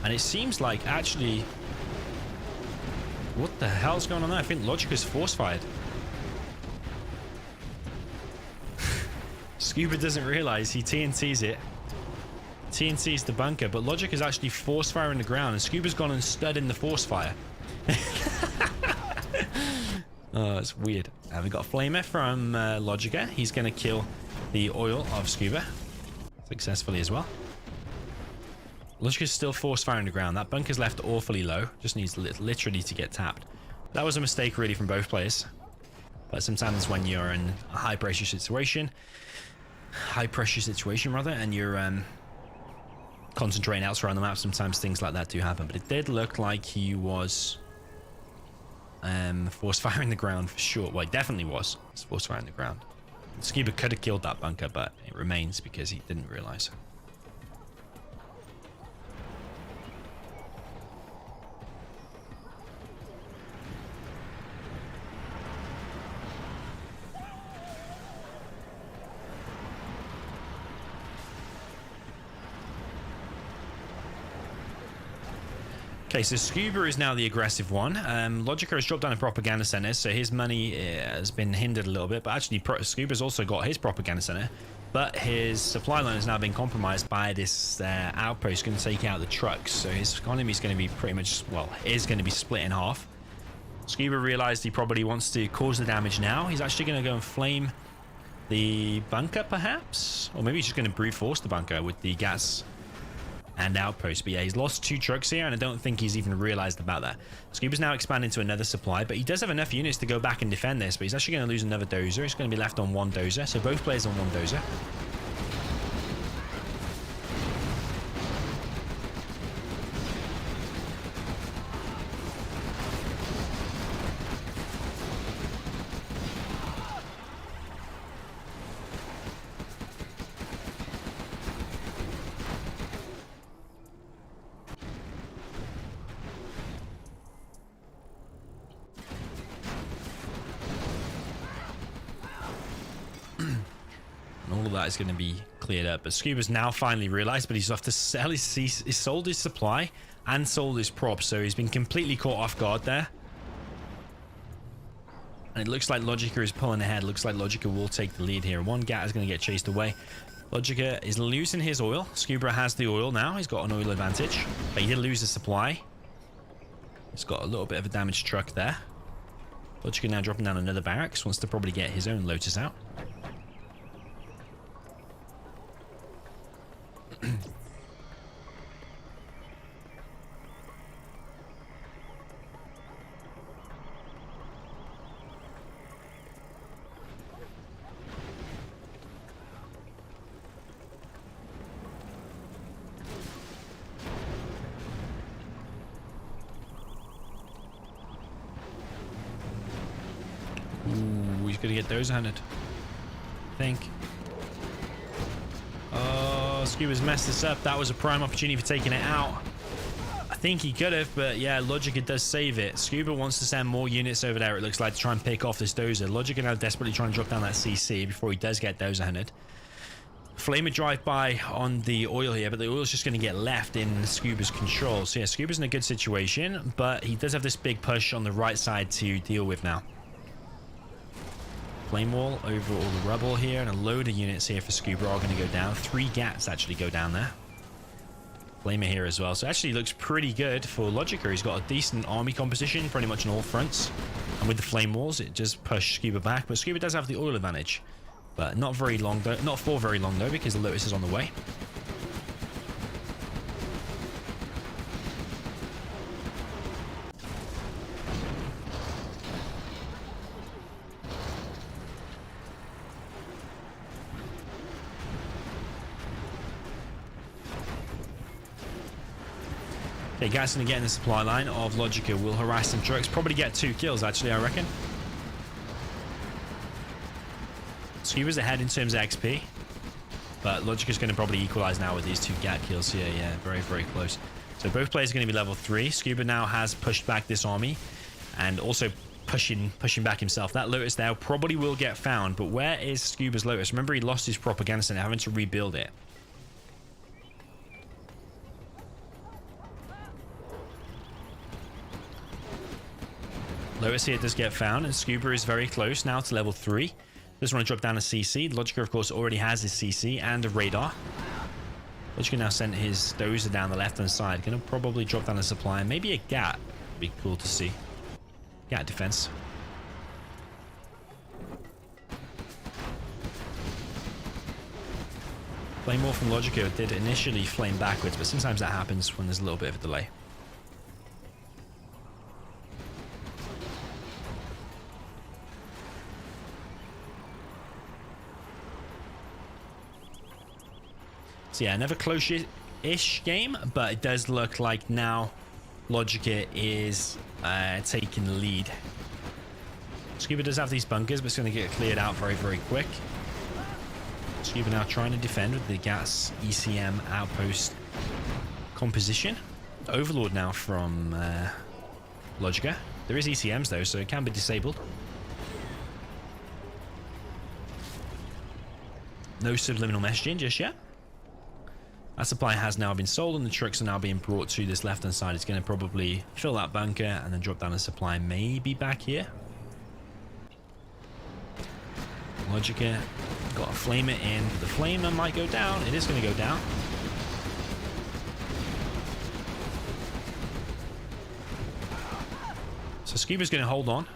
And it seems like, actually... What the hell's going on there? I think Logica's force fired. Scuba doesn't realize he TNTs it. TNT's the bunker, but Logic is actually force firing the ground, and Scuba's gone and stood in the force fire. Oh, it's weird. We got a flamer from Logica. He's going to kill the oil of Scuba successfully as well. Logica's still force firing the ground. That bunker's left awfully low. Just needs literally to get tapped. That was a mistake really from both players. But sometimes when you're in a high pressure situation, and you're concentrating elsewhere on the map, sometimes things like that do happen. But it did look like he was force firing the ground for sure. Well, it definitely was force firing the ground. Scuba could have killed that bunker, but it remains because he didn't realize. Okay, so Scuba is now the aggressive one. Logica has dropped down a propaganda center, so his money has been hindered a little bit. But actually, Scuba's also got his propaganda center, but his supply line has now been compromised by this outpost going to take out the trucks. So his economy is going to be pretty much, well, is going to be split in half. Scuba realized he probably wants to cause the damage now. He's actually going to go and flame the bunker, perhaps? Or maybe he's just going to brute force the bunker with the gas and outpost. But yeah, he's lost 2 trucks here, and I don't think he's even realized about that. Scuba's now expanding to another supply, but he does have enough units to go back and defend this, but he's actually going to lose another dozer. He's going to be left on 1 dozer, so both players on 1 dozer. All of that is going to be cleared up, but Scuba's now finally realized, but he's off to sell he's sold his supply and sold his props, so he's been completely caught off guard there. And it looks like Logica is pulling ahead. Looks like Logica will take the lead here. 1 Gat is going to get chased away. Logica is losing his oil. Scuba has the oil now. He's got an oil advantage, but he did lose his supply. He's got a little bit of a damaged truck there. Logica now dropping down another barracks. Wants to probably get his own Lotus out. Ooh, he's gonna get those handed, I think. Oh, Scuba's messed this up. That was a prime opportunity for taking it out. I think he could have, but yeah, Logica does save it. Scuba wants to send more units over there, it looks like, to try and pick off this dozer. Logica now desperately trying to drop down that CC before he does get dozer handed. Flamer drive by on the oil here, but the oil's just going to get left in Scuba's control. So yeah, Scuba's in a good situation, but he does have this big push on the right side to deal with now. Flame wall over all the rubble here, and a load of units here for Scuba are going to go down. 3 Gats actually go down there. Flamer here as well. So actually looks pretty good for Logica. He's got a decent army composition pretty much on all fronts. And with the flame walls, it just pushed Scuba back. But Scuba does have the oil advantage. But not very long though. Not for very long though, because the Lotus is on the way. Okay, guys, going to get in the supply line of Logica. Will harass some trucks. Probably get 2 kills, actually, I reckon. Scuba's ahead in terms of XP. But Logica's going to probably equalize now with these 2 Gat kills here. Yeah, very, very close. So both players are going to be level 3. Scuba now has pushed back this army. And also pushing back himself. That Lotus there probably will get found. But where is Scuba's Lotus? Remember, he lost his propaganda center, having to rebuild it. Lotus here does get found, and Scuba is very close now to level 3. Doesn't want to drop down a CC. Logica, of course, already has his CC and a radar. Logica now sent his dozer down the left-hand side. Going to probably drop down a supply. Maybe a Gat. Be cool to see. Gat defense. Flame War from Logica did initially flame backwards, but sometimes that happens when there's a little bit of a delay. So yeah, another close-ish game, but it does look like now Logica is taking the lead. Scuba does have these bunkers, but it's going to get cleared out very, very quick. Scuba now trying to defend with the gas ECM outpost composition. Overlord now from Logica. There is ECMs though, so it can be disabled. No subliminal messaging just yet. That supply has now been sold, and the trucks are now being brought to this left-hand side. It's going to probably fill that bunker and then drop down a supply maybe back here. Logica got a flamer in. The flamer might go down. It is going to go down. So Scuba's going to hold on.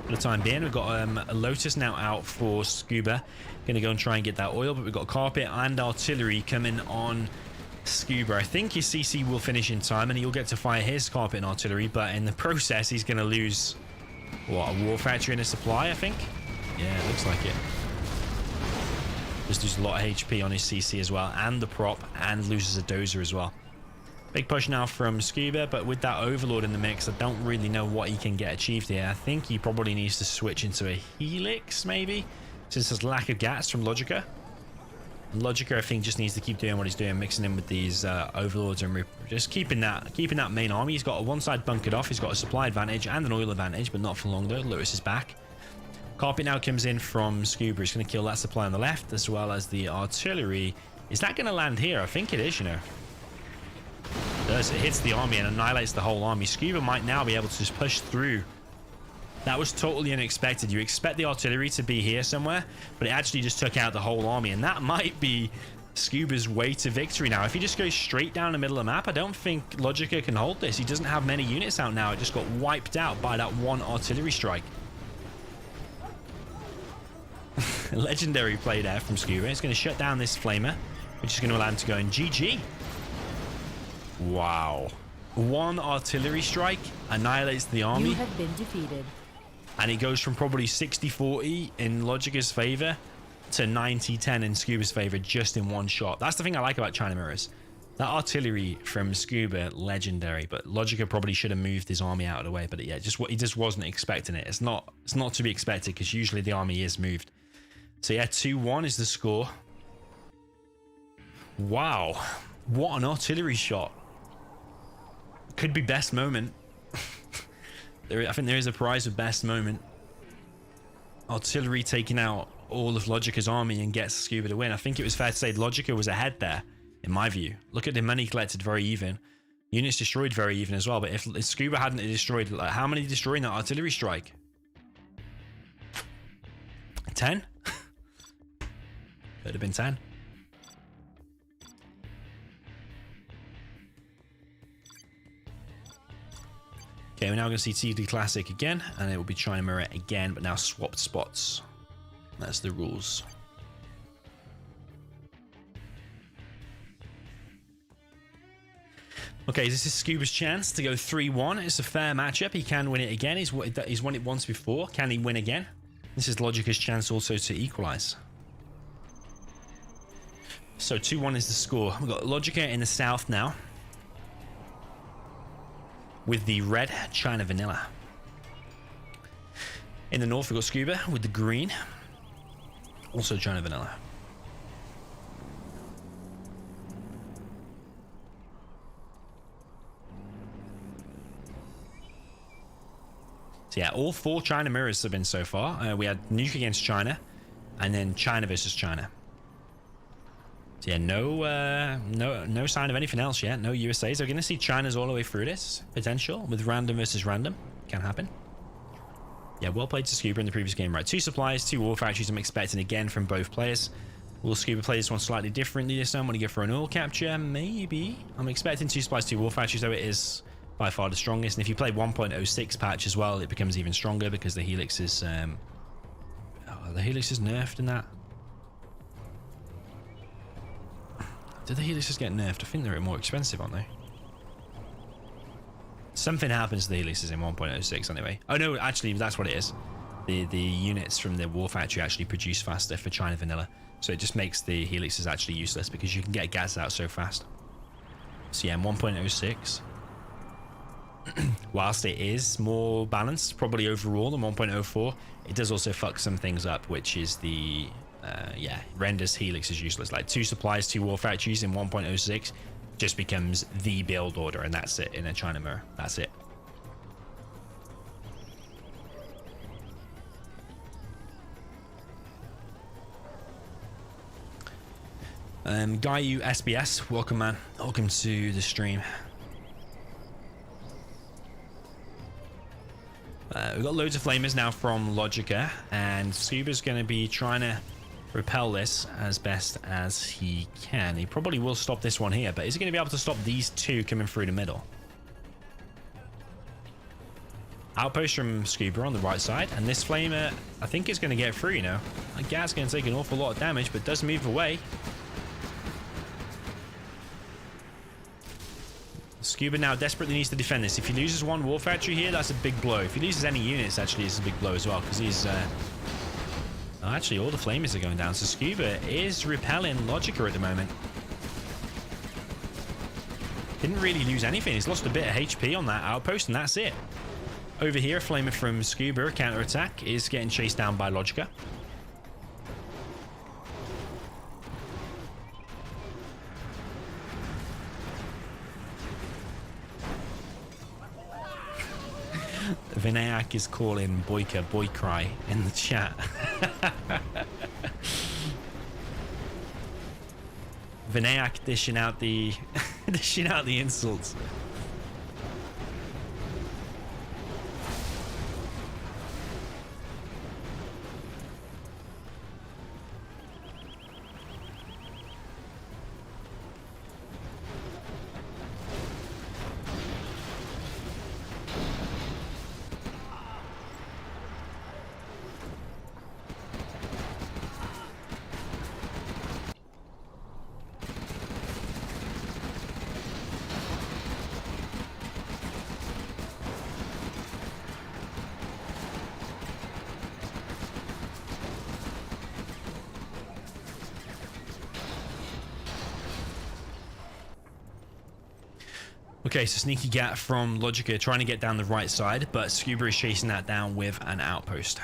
for the time being. We've got a Lotus now out for Scuba. Going to go and try and get that oil, but we've got Carpet and Artillery coming on Scuba. I think his CC will finish in time and he'll get to fire his Carpet and Artillery, but in the process he's going to lose, what, a War Factory and a supply, I think? Yeah, it looks like it. Just loses a lot of HP on his CC as well, and the prop, and loses a Dozer as well. Big push now from Scuba, but with that Overlord in the mix, I don't really know what he can get achieved here. I think he probably needs to switch into a Helix, maybe, since there's lack of gas from Logica. Logica, I think, just needs to keep doing what he's doing, mixing in with these Overlords and just keeping that main army. He's got one side bunkered off. He's got a supply advantage and an oil advantage, but not for long though. Lewis is back. Carpet now comes in from Scuba. He's going to kill that supply on the left, as well as the Artillery. Is that going to land here? I think it is, you know. It does. It hits the army and annihilates the whole army. Scuba might now be able to just push through. That was totally unexpected. You expect the Artillery to be here somewhere, but it actually just took out the whole army, and that might be Scuba's way to victory now. If he just goes straight down the middle of the map, I don't think Logica can hold this. He doesn't have many units out now. It just got wiped out by that one Artillery strike. Legendary play there from Scuba. It's going to shut down this Flamer, which is going to allow him to go in GG. Wow. One Artillery strike annihilates the army. You have been defeated. And it goes from probably 60-40 in Logica's favor to 90-10 in Scuba's favor just in one shot. That's the thing I like about China Mirrors. That Artillery from Scuba, legendary, but Logica probably should have moved his army out of the way. But yeah, he just wasn't expecting it. It's not to be expected because usually the army is moved. So yeah, 2-1 is the score. Wow. What an Artillery shot. Could be best moment. I think there is a prize for best moment. Artillery taking out all of Logica's army and gets Scuba to win. I think it was fair to say Logica was ahead there, in my view. Look at the money collected, very even. Units destroyed, very even as well. But if Scuba hadn't destroyed, like, how many destroying that Artillery strike? 10? Could have been 10. Okay, we're now going to see TD Classic again, and it will be China Mirror again, but now swapped spots. That's the rules. Okay, this is Scuba's chance to go 3-1. It's a fair matchup. He can win it again. He's won it once before. Can he win again? This is Logica's chance also to equalize. So 2-1 is the score. We've got Logica in the south now, with the red China Vanilla. In the north, we've got Scuba with the green, also China Vanilla. So yeah, all 4 China Mirrors have been so far. We had Nuke against China, and then China versus China. So yeah, no sign of anything else yet. No USAs. We're going to see China's all the way through this potential with random versus random. Can happen. Yeah, well played to Scuba in the previous game. Right, 2 supplies, 2 war factories I'm expecting again from both players. Will Scuba play this one slightly differently this time? Want to go for an oil capture? Maybe. I'm expecting 2 supplies, 2 war factories, though it is by far the strongest. And if you play 1.06 patch as well, it becomes even stronger because the Helix is... the Helix is nerfed in that. Did the Helixes get nerfed? I think they're more expensive, aren't they? Something happens to the Helixes in 1.06 anyway. Oh no, actually that's what it is. The units from the War Factory actually produce faster for China Vanilla. So it just makes the Helixes actually useless because you can get gas out so fast. So yeah, 1.06. Whilst it is more balanced, probably overall than 1.04, it does also fuck some things up, which is the... renders Helix is useless. Like 2 supplies, 2 war factories in 1.06 just becomes the build order, and that's it in a China Mirror. That's it. Gayu SBS, welcome man. Welcome to the stream. We've got loads of flamers now from Logica, and Scuba's going to be trying to repel this as best as he can. He probably will stop this one here, but is he going to be able to stop these 2 coming through the middle? outpost from Scuba on the right side, and this flamer, I think, is going to get through, you know. Gat's going to take an awful lot of damage, but does move away. Scuba now desperately needs to defend this. If he loses one War Factory here, that's a big blow. If he loses any units, actually, it's a big blow as well, because he's... actually, all the flamers are going down, so Scuba is repelling Logica at the moment. Didn't really lose anything. He's lost a bit of HP on that outpost, and that's it. Over here, a flamer from Scuba, counter-attack, is getting chased down by Logica. Vinayak is calling Boyka boy cry in the chat. Vinayak dishing out the insults. Okay, so sneaky gat from Logica trying to get down the right side, but Scuba is chasing that down with an outpost.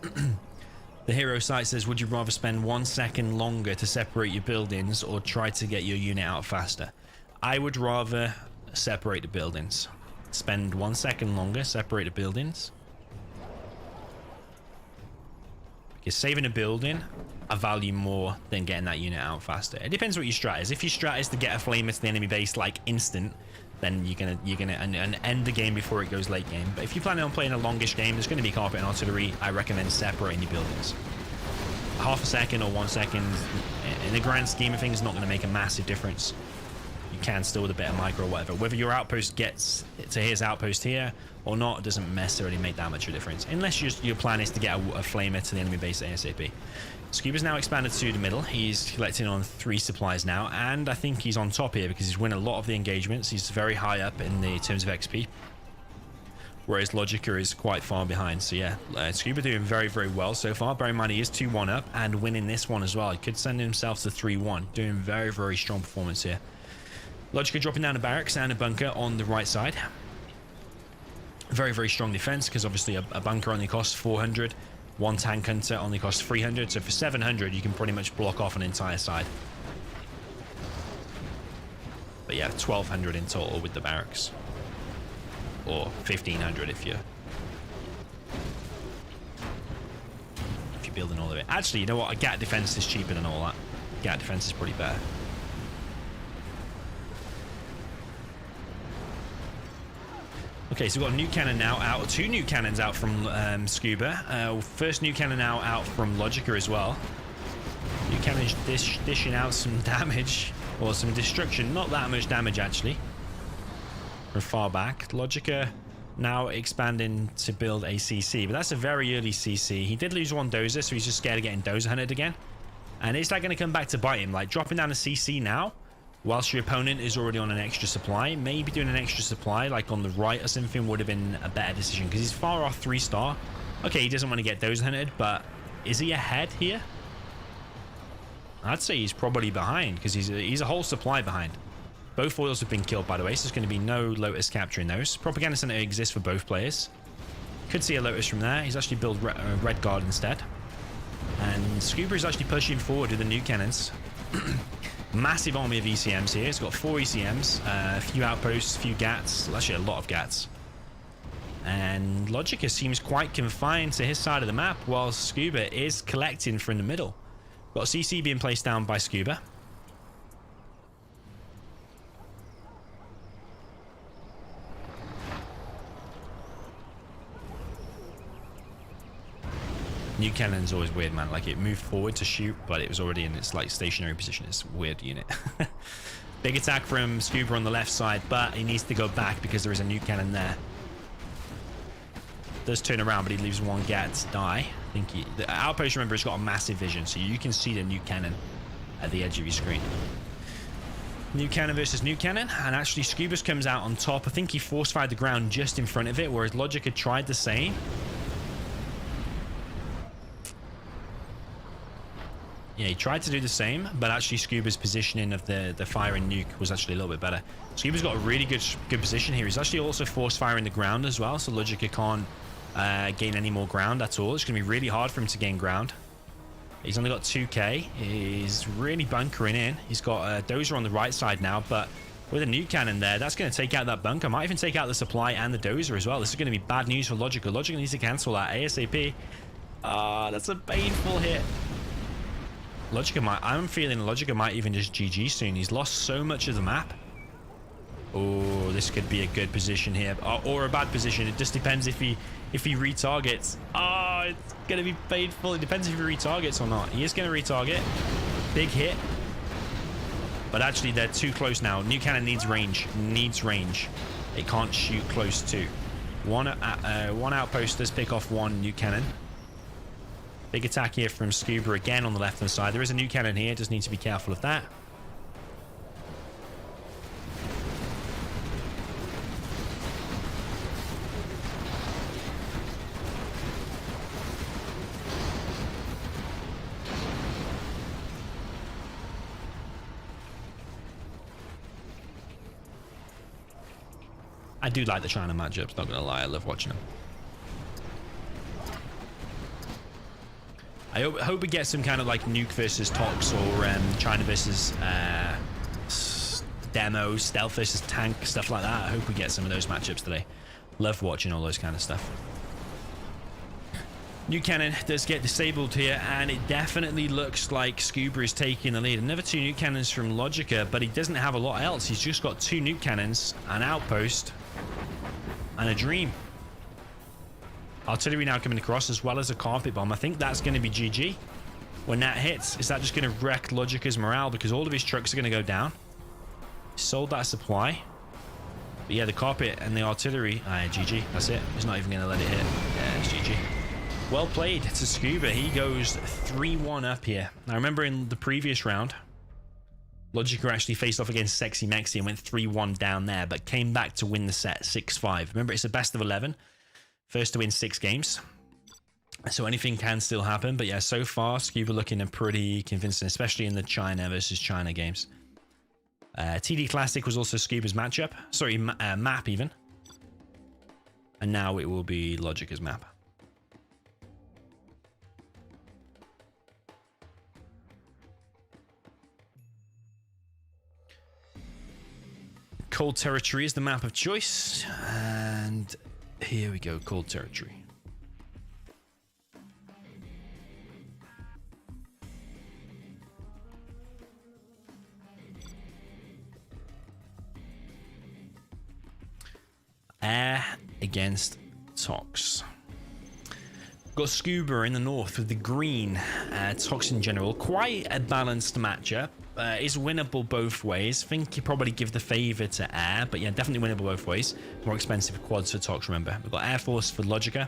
The hero site says, would you rather spend 1 second longer to separate your buildings or try to get your unit out faster? I would rather separate the buildings. Spend 1 second longer, separate the buildings. Because saving a building, I value more than getting that unit out faster. It depends what your strat is. If your strat is to get a flamer to the enemy base like instant, then you're gonna end the game before it goes late game. But if you're planning on playing a longish game, there's going to be carpet and artillery. I recommend separating your buildings. Half a second or 1 second, in the grand scheme of things, is not going to make a massive difference. You can still with a bit of micro or whatever. Whether your outpost gets to his outpost here or not, it doesn't necessarily make that much of a difference. Unless your plan is to get a flamer to the enemy base ASAP. Scuba's now expanded to the middle. He's collecting on 3 supplies now, and I think he's on top here because he's winning a lot of the engagements. He's very high up in the terms of XP, whereas Logica is quite far behind. So yeah, Scuba doing very, very well so far. Bear in mind, he is 2-1 up and winning this one as well. He could send himself to 3-1. Doing very, very strong performance here. Logica dropping down a barracks and a bunker on the right side. Very, very strong defense because obviously a bunker only costs 400. One tank hunter only costs 300, so for 700 you can pretty much block off an entire side. But yeah, 1200 in total with the barracks, or 1500 if you're building all of it. Actually, you know what? A gat defense is cheaper than all that. Gat defense is pretty better. Okay, so we've got a nuke cannon now out. 2 nuke cannons out from Scuba. First nuke cannon now out from Logica as well. Nuke cannon dishing out some damage, or some destruction. Not that much damage, actually. From far back. Logica now expanding to build a CC, but that's a very early CC. He did lose 1 dozer, so he's just scared of getting dozer hunted again. And is that going to come back to bite him? Like, dropping down a CC now, whilst your opponent is already on an extra supply, maybe doing an extra supply like on the right or something would have been a better decision because he's far off 3-star. Okay, he doesn't want to get those hunted, but is he ahead here? I'd say he's probably behind because he's a whole supply behind. Both foils have been killed, by the way, so there's going to be no Lotus capturing those. Propaganda Center exists for both players. Could see a Lotus from there. He's actually built Red Guard instead. And Scuba is actually pushing forward with the nuke cannons. Massive army of ECMs here. It's got 4 ECMs, a few outposts, a few GATs. Well, actually, a lot of GATs. And Logica seems quite confined to his side of the map, while Scuba is collecting from the middle. Got a CC being placed down by Scuba. Nuke cannon's always weird, man. Like, it moved forward to shoot, but it was already in its like stationary position. It's a weird unit. Big attack from Scuba on the left side, but he needs to go back because there is a nuke cannon there. Does turn around, but he leaves one Gat to die. I think the outpost, remember, has got a massive vision, so you can see the nuke cannon at the edge of your screen. Nuke cannon versus nuke cannon, and actually Scuba's comes out on top. I think he force fired the ground just in front of it, whereas Logica tried the same. Yeah, he tried to do the same, but actually Scuba's positioning of the firing nuke was actually a little bit better. Scuba's got a really good position here. He's actually also force firing the ground as well, so Logica can't gain any more ground at all. It's going to be really hard for him to gain ground. He's only got 2k. He's really bunkering in. He's got a dozer on the right side now, but with a nuke cannon there, that's going to take out that bunker. Might even take out the supply and the dozer as well. This is going to be bad news for Logica. Logica needs to cancel that ASAP. That's a painful hit. I'm feeling Logica might even just GG soon. He's lost so much of the map. Oh, this could be a good position here, or a bad position. It just depends if he retargets. Oh, it's gonna be painful. It depends if he retargets or not. He is gonna retarget. Big hit, but actually they're too close now. Nuke cannon needs range. It can't shoot close to. One outpost does pick off one nuke cannon. Big attack here from Scuba again on the left hand side. There is a nuke cannon here. Just need to be careful of that. I do like the China matchups, not gonna lie. I love watching them. I hope we get some kind of like nuke versus Tox, or China versus demo, stealth versus tank, stuff like that. I hope we get some of those matchups today. Love watching all those kind of stuff. Nuke cannon does get disabled here, and it definitely looks like Scuba is taking the lead. Another 2 nuke cannons from Logica, but he doesn't have a lot else. He's just got 2 nuke cannons, an outpost, and a dream. Artillery now coming across, as well as a carpet bomb. I think that's going to be GG. When that hits, is that just going to wreck Logica's morale? Because all of his trucks are going to go down. He sold that supply. But yeah, the carpet and the artillery. GG. That's it. He's not even going to let it hit. Yeah, it's GG. Well played to Scuba. He goes 3-1 up here. Now, remember in the previous round, Logica actually faced off against Sexy Mexi and went 3-1 down there, but came back to win the set 6-5. Remember, it's a best of 11. First to win 6 games. So anything can still happen. But yeah, so far, Scuba looking pretty convincing, especially in the China versus China games. TD Classic was also Scuba's matchup. Sorry, map even. And now it will be Logica's map. Cold Territory is the map of choice. And here we go, Cold Territory. Air against Tox. Got Scuba in the north with the green. Tox in general. Quite a balanced matchup. Is winnable both ways. Think you probably give the favor to Air, but yeah, definitely winnable both ways. More expensive quads for Tox, remember. We've got Air Force for Logica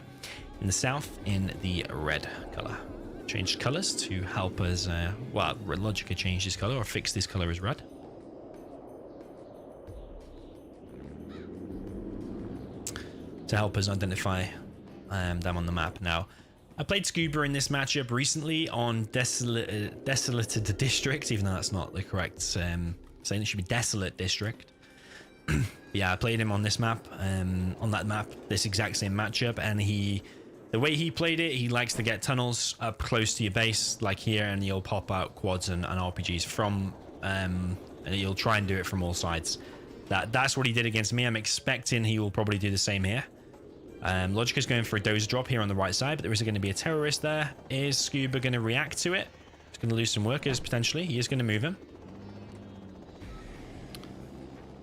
in the south in the red color. Changed colors to help us, well, Logica changed his color or fixed this color as red. To help us identify them on the map. Now, I played Scuba in this matchup recently on Desolated District, even though that's not the correct saying. It should be Desolate District. Yeah, I played him on this map, on that map, this exact same matchup, and the way he played it, he likes to get tunnels up close to your base, like here, and he'll pop out quads and RPGs from, and he'll try and do it from all sides. That's what he did against me. I'm expecting he will probably do the same here. Logica's going for a dozer drop here on the right side, but there is going to be a terrorist there. Is Scuba going to react to it? He's going to lose some workers, potentially. He is going to move him.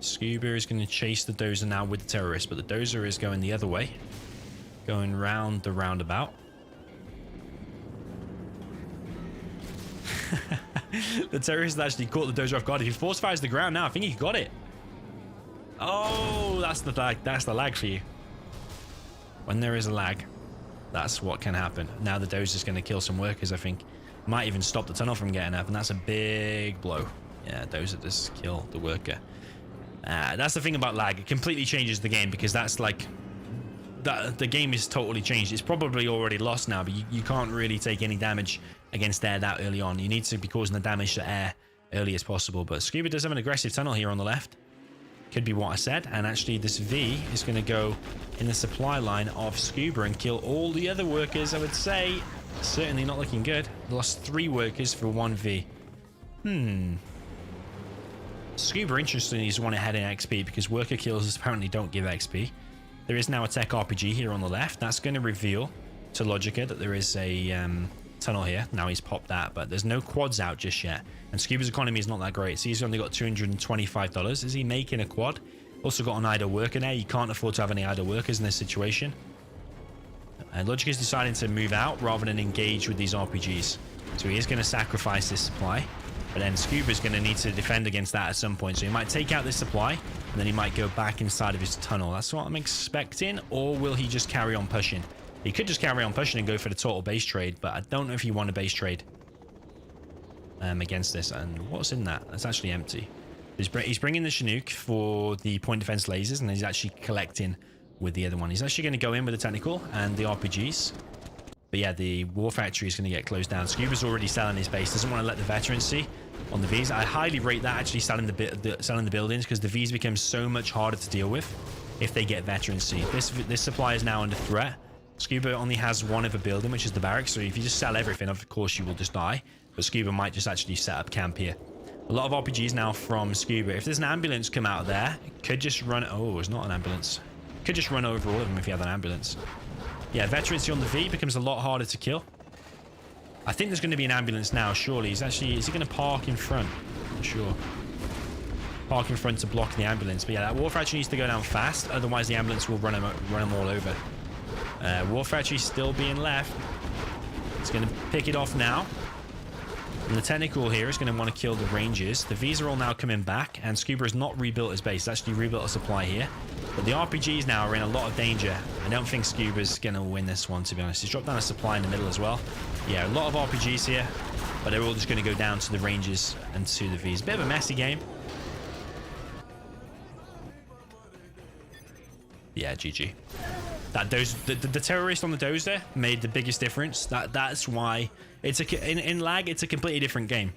Scuba is going to chase the dozer now with the terrorist, but the dozer is going the other way. Going round the roundabout. The terrorist actually caught the dozer off guard. If he force fires the ground now, I think he got it. Oh, that's the lag. That's the lag for you. When there is a lag, that's what can happen. Now the dozer's going to kill some workers, I think. Might even stop the tunnel from getting up, and that's a big blow. Yeah, dozer just kill the worker. That's the thing about lag. It completely changes the game, because that's like... the game is totally changed. It's probably already lost now, but you can't really take any damage against air that early on. You need to be causing the damage to air early as possible. But Scuba does have an aggressive tunnel here on the left. Could be what I said. And actually this V is going to go in the supply line of Scuba and kill all the other workers, I would say. Certainly not looking good. Lost 3 workers for 1 V. Scuba, interestingly, is one ahead in XP because worker kills apparently don't give XP. There is now a tech RPG here on the left. That's going to reveal to Logica that there is a tunnel here. Now he's popped that, but there's no quads out just yet. And Scuba's economy is not that great. So he's only got $225. Is he making a quad? Also got an idle worker there. You can't afford to have any idle workers in this situation. And Logica's deciding to move out rather than engage with these RPGs. So he is going to sacrifice this supply. But then Scuba's going to need to defend against that at some point. So he might take out this supply, and then he might go back inside of his tunnel. That's what I'm expecting. Or will he just carry on pushing? He could just carry on pushing and go for the total base trade, but I don't know if you want a base trade against this. And what's in that? That's actually empty. He's bringing the Chinook for the point defense lasers, and he's actually collecting with the other one. He's actually going to go in with the technical and the RPGs. But yeah, the war factory is going to get closed down. Scuba's already selling his base. Doesn't want to let the veterans see on the Vs. I highly rate that, actually selling the buildings, because the Vs become so much harder to deal with if they get veterans see. This supply is now under threat. Scuba only has one of a building, which is the barracks. So if you just sell everything, of course you will just die. But Scuba might just actually set up camp here. A lot of RPGs now from Scuba. If there's an ambulance come out of there, it could just run... Oh, it's not an ambulance. Could just run over all of them if you have an ambulance. Yeah, veterancy on the V becomes a lot harder to kill. I think there's going to be an ambulance now, surely. Is he going to park in front? Not sure. Park in front to block the ambulance. But yeah, that war factory needs to go down fast. Otherwise, the ambulance will run them all over. War factory still being left. It's going to pick it off now. And the technical here is going to want to kill the Rangers. The Vs are all now coming back, and Scuba has not rebuilt his base. He's actually rebuilt a supply here. But the RPGs now are in a lot of danger. I don't think Scuba's going to win this one, to be honest. He's dropped down a supply in the middle as well. Yeah, a lot of RPGs here, but they're all just going to go down to the Rangers and to the Vs. Bit of a messy game. Yeah, GG. The terrorist on the dozer made the biggest difference. That's why it's in lag. It's a completely different game.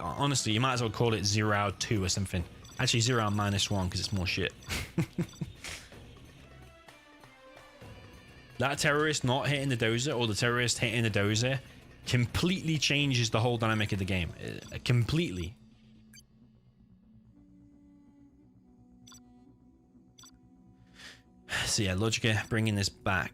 Honestly, you might as well call it 0 hour 2 or something. Actually, 0 hour -1 because it's more shit. That terrorist not hitting the dozer, or the terrorist hitting the dozer, completely changes the whole dynamic of the game. Completely. So yeah, Logica bringing this back.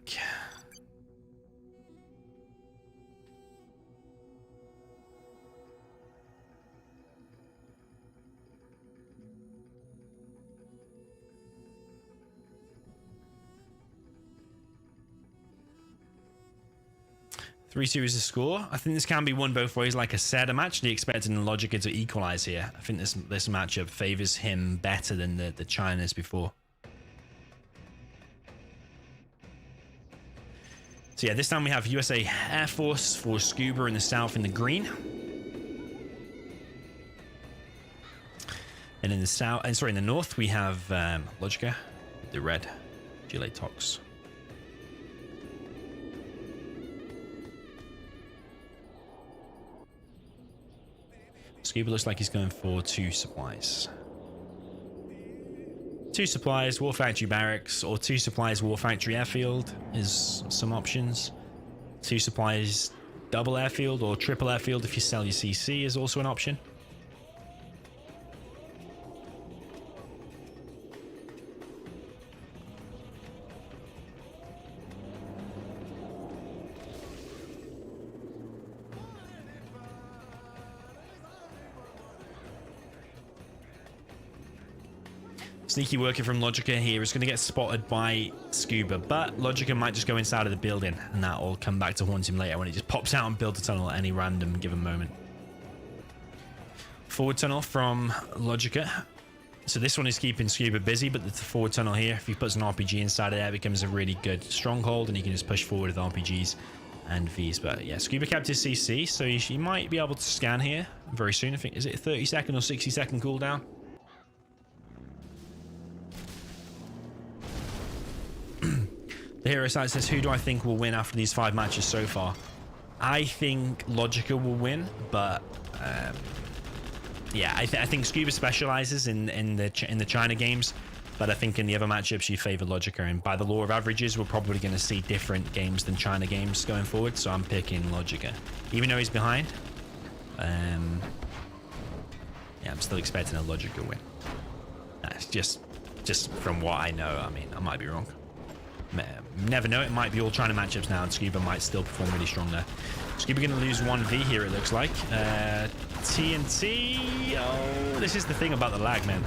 Three series of score. I think this can be won both ways. Like I said, I'm actually expecting Logica to equalize here. I think this matchup favors him better than the Chinas before. So yeah, this time we have USA Air Force for Scuba in the south in the green. And in the south, and sorry, in the north, we have Logica, the red, Gilet Tox. Scuba looks like he's going for 2 supplies. 2 supplies, War Factory Barracks, or 2 supplies, War Factory Airfield is some options. 2 supplies, double airfield or triple airfield if you sell your CC is also an option. Sneaky working from Logica here is going to get spotted by Scuba, but Logica might just go inside of the building, and that will come back to haunt him later when he just pops out and builds a tunnel at any random given moment. forward tunnel from Logica. So this one is keeping Scuba busy, but the forward tunnel here, if he puts an RPG inside of there, it becomes a really good stronghold, and he can just push forward with RPGs and Vs. But yeah, Scuba kept his CC, so he might be able to scan here very soon. I think, is it a 30-second or 60-second cooldown? The hero site says, who do I think will win after these 5 matches so far? I think Logica will win, but yeah, I think Scuba specializes in the China games, but I think in the other matchups you favor Logica, and by the law of averages, we're probably going to see different games than China games going forward. So I'm picking Logica, even though he's behind. Yeah, I'm still expecting a Logica win. That's just from what I know. I mean, I might be wrong. Never know, it might be all China matchups now, and Scuba might still perform really strong there. Scuba going to lose 1v here, it looks like. TNT. Oh, this is the thing about the lag, man.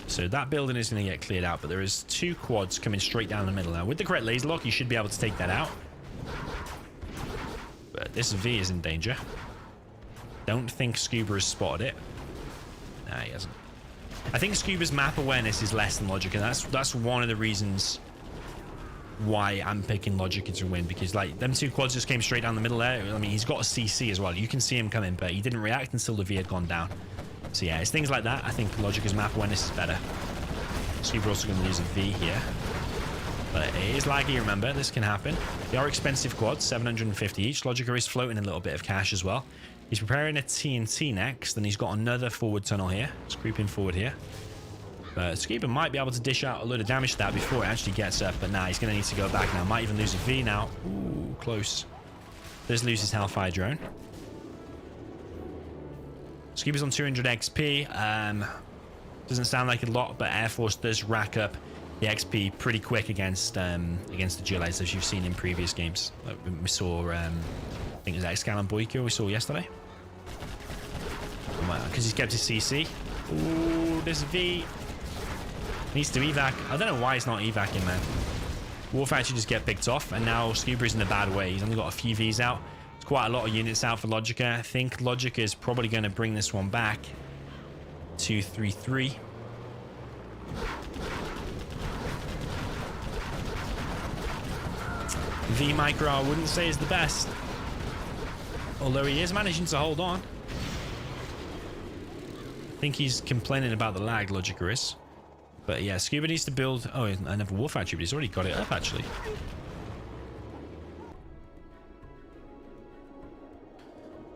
So that building is going to get cleared out, but there is 2 quads coming straight down the middle now. With the correct laser lock, you should be able to take that out. But this V is in danger. Don't think Scuba has spotted it. Nah, he hasn't. I think Scuba's map awareness is less than Logica. That's one of the reasons why I'm picking Logica to win, because like them 2 quads just came straight down the middle there. I mean, he's got a CC as well. You can see him coming, but he didn't react until the V had gone down. So yeah, it's things like that. I think Logica's map awareness is better. Scuba also going to lose a V here, but it is laggy. Remember, this can happen. They are expensive quads, 750 each. Logica is floating a little bit of cash as well. He's preparing a TNT next, and he's got another forward tunnel here. It's creeping forward here. But Scuba might be able to dish out a load of damage to that before it actually gets up. But nah, he's going to need to go back now. Might even lose a V now. Ooh, close. Does lose his Hellfire drone. Scuba's on 200 XP. Doesn't sound like a lot, but Air Force does rack up the XP pretty quick against the Gilets, as you've seen in previous games. Like we saw... I think it was Excalibur Boyko we saw yesterday. Because he's kept his CC. Ooh, this V needs to evac. I don't know why he's not evacing, man. Wolf actually just get picked off, and now Scuba's in a bad way. He's only got a few Vs out. It's quite a lot of units out for Logica. I think Logica is probably going to bring this one back. 2-3-3. V Micro, I wouldn't say is the best. Although he is managing to hold on. I think he's complaining about the lag, Logica is. But yeah, Scuba needs to build... Oh, another war factory, but he's already got it up, actually.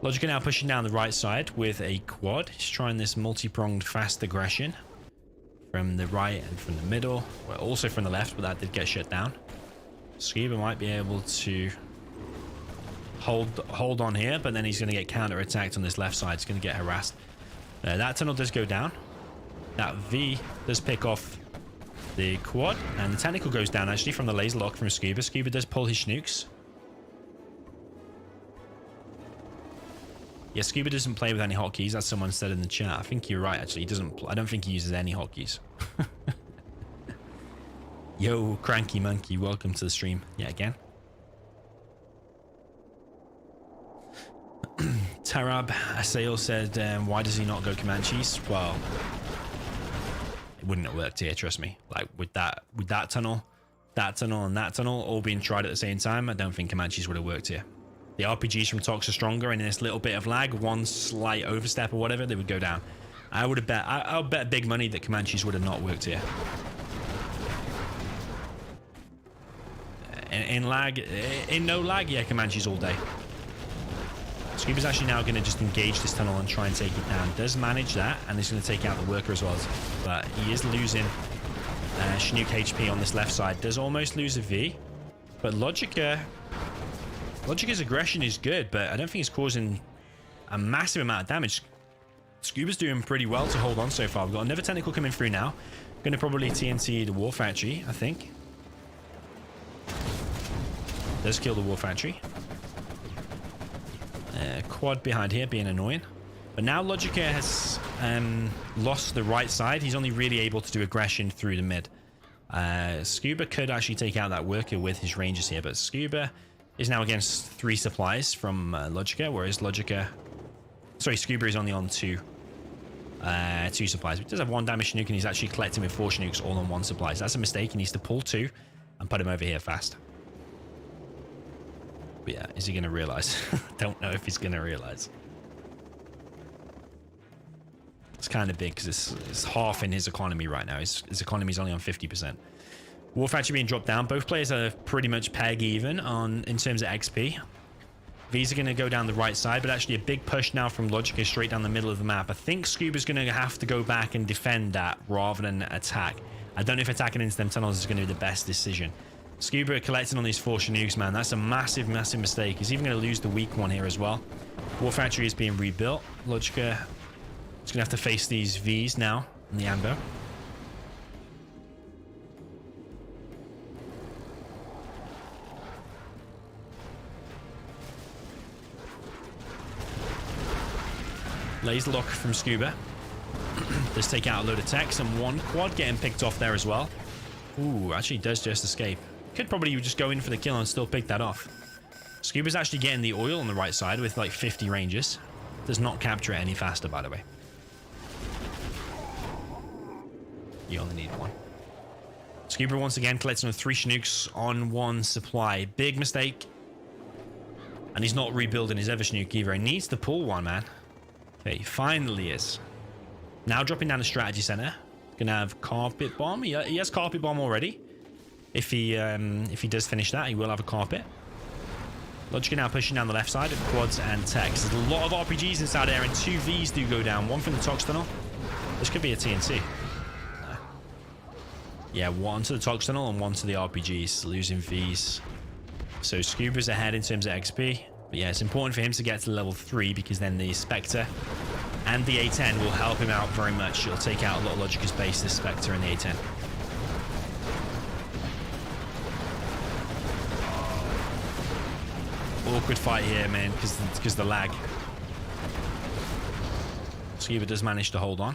Logica now pushing down the right side with a quad. He's trying this multi-pronged fast aggression. From the right and from the middle. Well, also from the left, but that did get shut down. Scuba might be able to... hold on here, but then he's going to get counter-attacked on this left side. He's going to get harassed. That tunnel does go down. That V does pick off the quad, and the technical goes down actually from the laser lock from Scuba. Scuba does pull his snooks. Yeah, Scuba doesn't play with any hotkeys, as someone said in the chat. I think you're right, actually. He doesn't. I don't think he uses any hotkeys. Yo, Cranky Monkey, welcome to the stream. Yeah, again. Tarab Asail said, why does he not go Comanches? Well, it wouldn't have worked here, trust me. Like with that tunnel, and that tunnel all being tried at the same time, I don't think Comanches would have worked here. The RPGs from Tox are stronger, and in this little bit of lag, one slight overstep or whatever, they would go down. I would have bet, I'll bet big money that Comanches would have not worked here. In lag, in no lag, yeah, Comanches all day. Scuba's actually now going to just engage this tunnel and try and take it down. Does manage that, and he's going to take out the worker as well. But he is losing Chinook HP on this left side. Does almost lose a V. But Logica's aggression is good, but I don't think it's causing a massive amount of damage. Scuba's doing pretty well to hold on so far. We've got another technical coming through now. Going to probably TNT the war factory, I think. Does kill the war factory. Quad behind here being annoying. But now Logica has lost the right side. He's only really able to do aggression through the mid. Scuba could actually take out that worker with his rangers here, but Scuba is now against 3 supplies from Logica, whereas Scuba is only on 2 supplies. He does have 1 damage Chinook, and he's actually collecting with 4 Chinooks all on 1 supply. So that's a mistake. He needs to pull 2 and put him over here fast. But yeah, is he going to realize? Don't know if he's going to realize. It's kind of big because it's half in his economy right now. His economy is only on 50%. War Factory being dropped down. Both players are pretty much peg even in terms of XP. V's are going to go down the right side, but actually a big push now from Logica straight down the middle of the map. I think Scuba's going to have to go back and defend that rather than attack. I don't know if attacking into them tunnels is going to be the best decision. Scuba collecting on these 4 Chinooks, man. That's a massive, massive mistake. He's even going to lose the weak one here as well. War Factory is being rebuilt. Logica is going to have to face these V's now in the amber. Laser lock from Scuba. Does take out a load of techs and 1 quad getting picked off there as well. Ooh, actually does just escape. Could probably just go in for the kill and still pick that off. Scuba's actually getting the oil on the right side with like 50 ranges. Does not capture it any faster, by the way. You only need 1. Scuba once again collecting with 3 Chinooks on 1 supply. Big mistake. And he's not rebuilding his other Chinook either. He needs to pull 1, man. Okay, he finally is. Now dropping down the strategy center. Gonna have carpet bomb. He has carpet bomb already. If he does finish that, he will have a carpet. Logica now pushing down the left side of quads and techs. There's a lot of RPGs inside there, and 2 Vs do go down. 1 from the Tox tunnel. This could be a TNT. No. Yeah, 1 to the Tox tunnel and 1 to the RPGs. Losing Vs. So Scuba's ahead in terms of XP. But yeah, it's important for him to get to level 3 because then the Spectre and the A10 will help him out very much. It'll take out a lot of Logica's base, this Spectre and the A10. Awkward fight here, man, because the lag. Scuba does manage to hold on.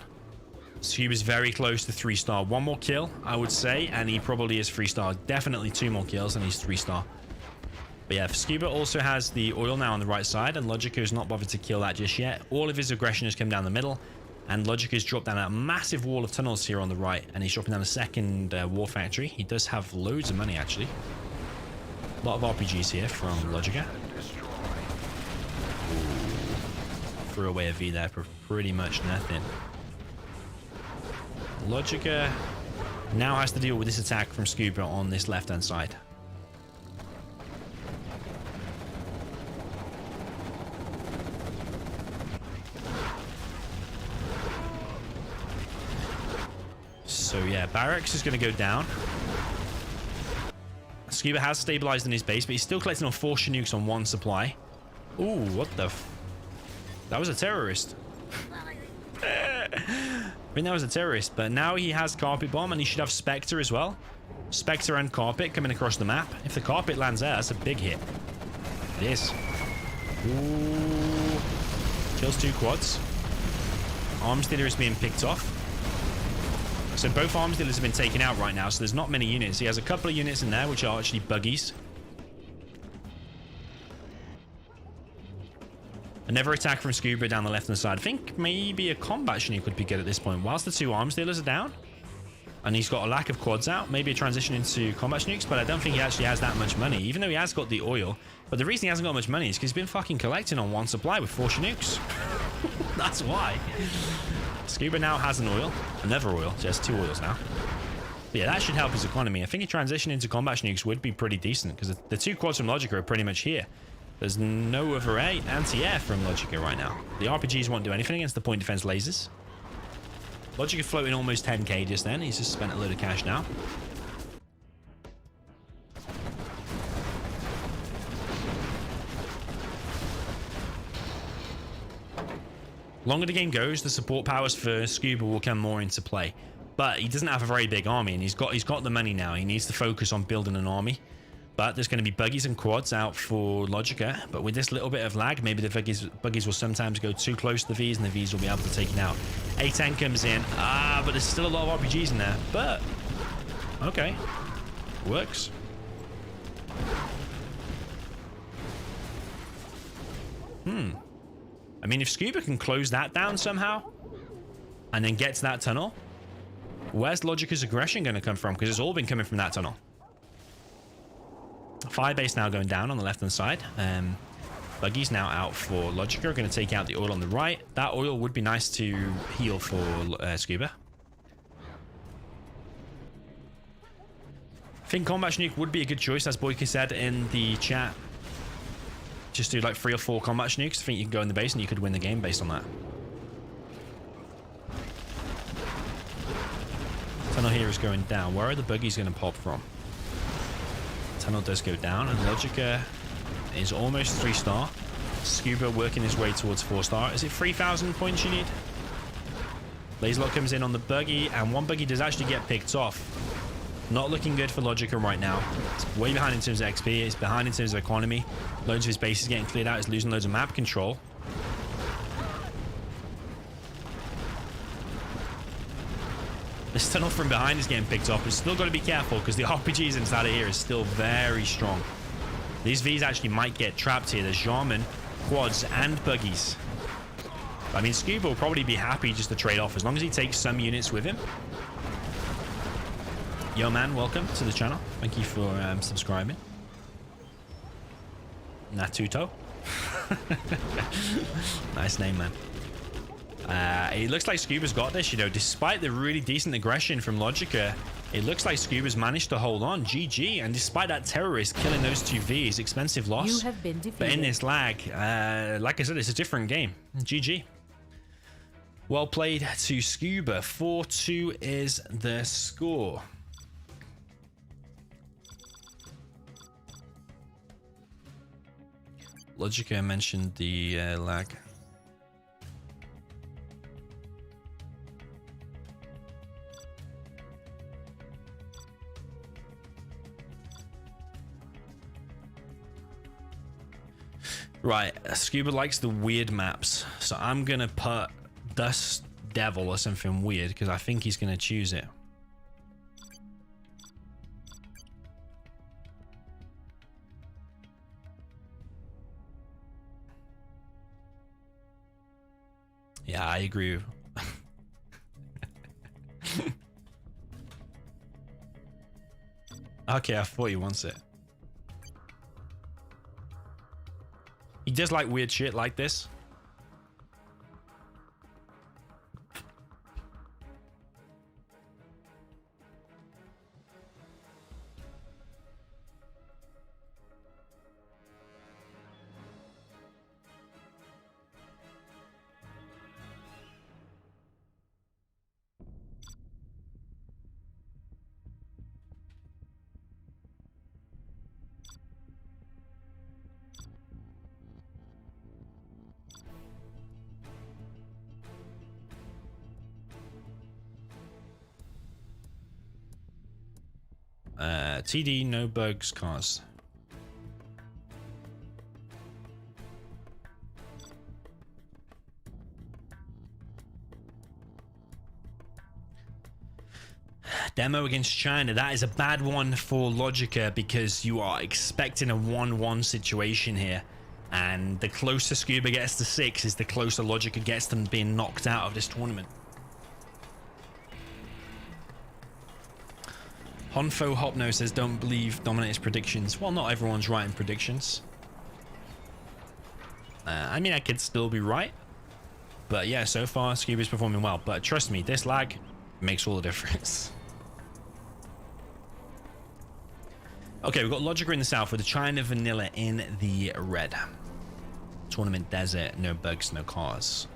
Scuba's very close to 3-star. 1 more kill, I would say, and he probably is 3-star. Definitely 2 more kills, and he's 3-star. But yeah, Scuba also has the oil now on the right side, and Logica is not bothered to kill that just yet. All of his aggression has come down the middle, and Logica's dropped down a massive wall of tunnels here on the right, and he's dropping down a second War Factory. He does have loads of money, actually. A lot of RPGs here from Logica. Threw away a V there for pretty much nothing. Logica now has to deal with this attack from Scuba on this left-hand side. So yeah, Barracks is going to go down. Scuba has stabilized in his base, but he's still collecting on 4 Chinooks on 1 supply. Ooh, what the that was a terrorist. I think that was a terrorist, but now he has Carpet Bomb, and he should have Spectre as well. Spectre and Carpet coming across the map. If the Carpet lands there, that's a big hit. It is. Ooh. Kills 2 quads. Arms dealer is being picked off. So both arms dealers have been taken out right now, so there's not many units. He has a couple of units in there, which are actually buggies. Another attack from Scuba down the left-hand side. I think maybe a combat Chinook could be good at this point. Whilst the 2 arms dealers are down, and he's got a lack of quads out, maybe a transition into combat Chinooks, but I don't think he actually has that much money, even though he has got the oil. But the reason he hasn't got much money is because he's been fucking collecting on 1 supply with 4 Chinooks. That's why. Scuba now has an oil. Another oil. So he has 2 oils now. But yeah, that should help his economy. I think a transition into combat Chinooks would be pretty decent, because the 2 quads from Logica are pretty much here. There's no other anti-air from Logica right now. The RPGs won't do anything against the point defense lasers. Logica floating almost 10k just then. He's just spent a load of cash now. Longer the game goes, the support powers for Scuba will come more into play. But he doesn't have a very big army, and he's got the money now. He needs to focus on building an army. But there's going to be buggies and quads out for Logica. But with this little bit of lag, maybe the buggies will sometimes go too close to the Vs, and the Vs will be able to take it out. A10 comes in. But there's still a lot of RPGs in there. But, okay. Works. I mean, if Scuba can close that down somehow and then get to that tunnel, where's Logica's aggression going to come from? Because it's all been coming from that tunnel. Firebase now going down on the left-hand side. Buggy's now out for Logica. Going to take out the oil on the right. That oil would be nice to heal for Scuba. I think Combat Nuke would be a good choice, as Boyka said in the chat. Just do like 3 or 4 combat nukes. I think you can go in the base and you could win the game based on that. Tunnel here is going down. Where are the buggies going to pop from? Tunnel does go down, and Logica is almost 3-star. Scuba working his way towards 4-star. Is it 3,000 points you need? Laserlock comes in on the buggy, and one buggy does actually get picked off. Not looking good for Logica right now. It's way behind in terms of XP. It's behind in terms of economy. Loads of his base is getting cleared out. He's losing loads of map control. This tunnel from behind is getting picked off. But still got to be careful because the RPGs inside of here is still very strong. These Vs actually might get trapped here. There's Jarman, quads, and buggies. I mean, Scuba will probably be happy just to trade off as long as he takes some units with him. Yo man, welcome to the channel. Thank you for subscribing. Natuto. Nice name, man. It looks like Scuba's got this, you know, despite the really decent aggression from Logica. It looks like Scuba's managed to hold on. GG. And despite that terrorist killing those 2 Vs, expensive loss. You have been defeated. But in this lag, like I said, it's a different game. GG. Well played to Scuba. 4-2 is the score. Logica mentioned the lag. Right, Scuba likes the weird maps, so I'm gonna put Dust Devil or something weird because I think he's gonna choose it. Yeah, I agree. Okay, I thought he wants it. He does like weird shit like this. TD, no bugs, cars. Demo against China. That is a bad one for Logica because you are expecting a 1-1 situation here. And the closer Scuba gets to 6 is the closer Logica gets to being knocked out of this tournament. Honfo Hopno says, don't believe Dominator's predictions. Well, not everyone's right in predictions. I mean, I could still be right. But yeah, so far, Scuba's performing well. But trust me, this lag makes all the difference. Okay, we've got Logica in the south with the China Vanilla in the red. Tournament Desert, no bugs, no cars.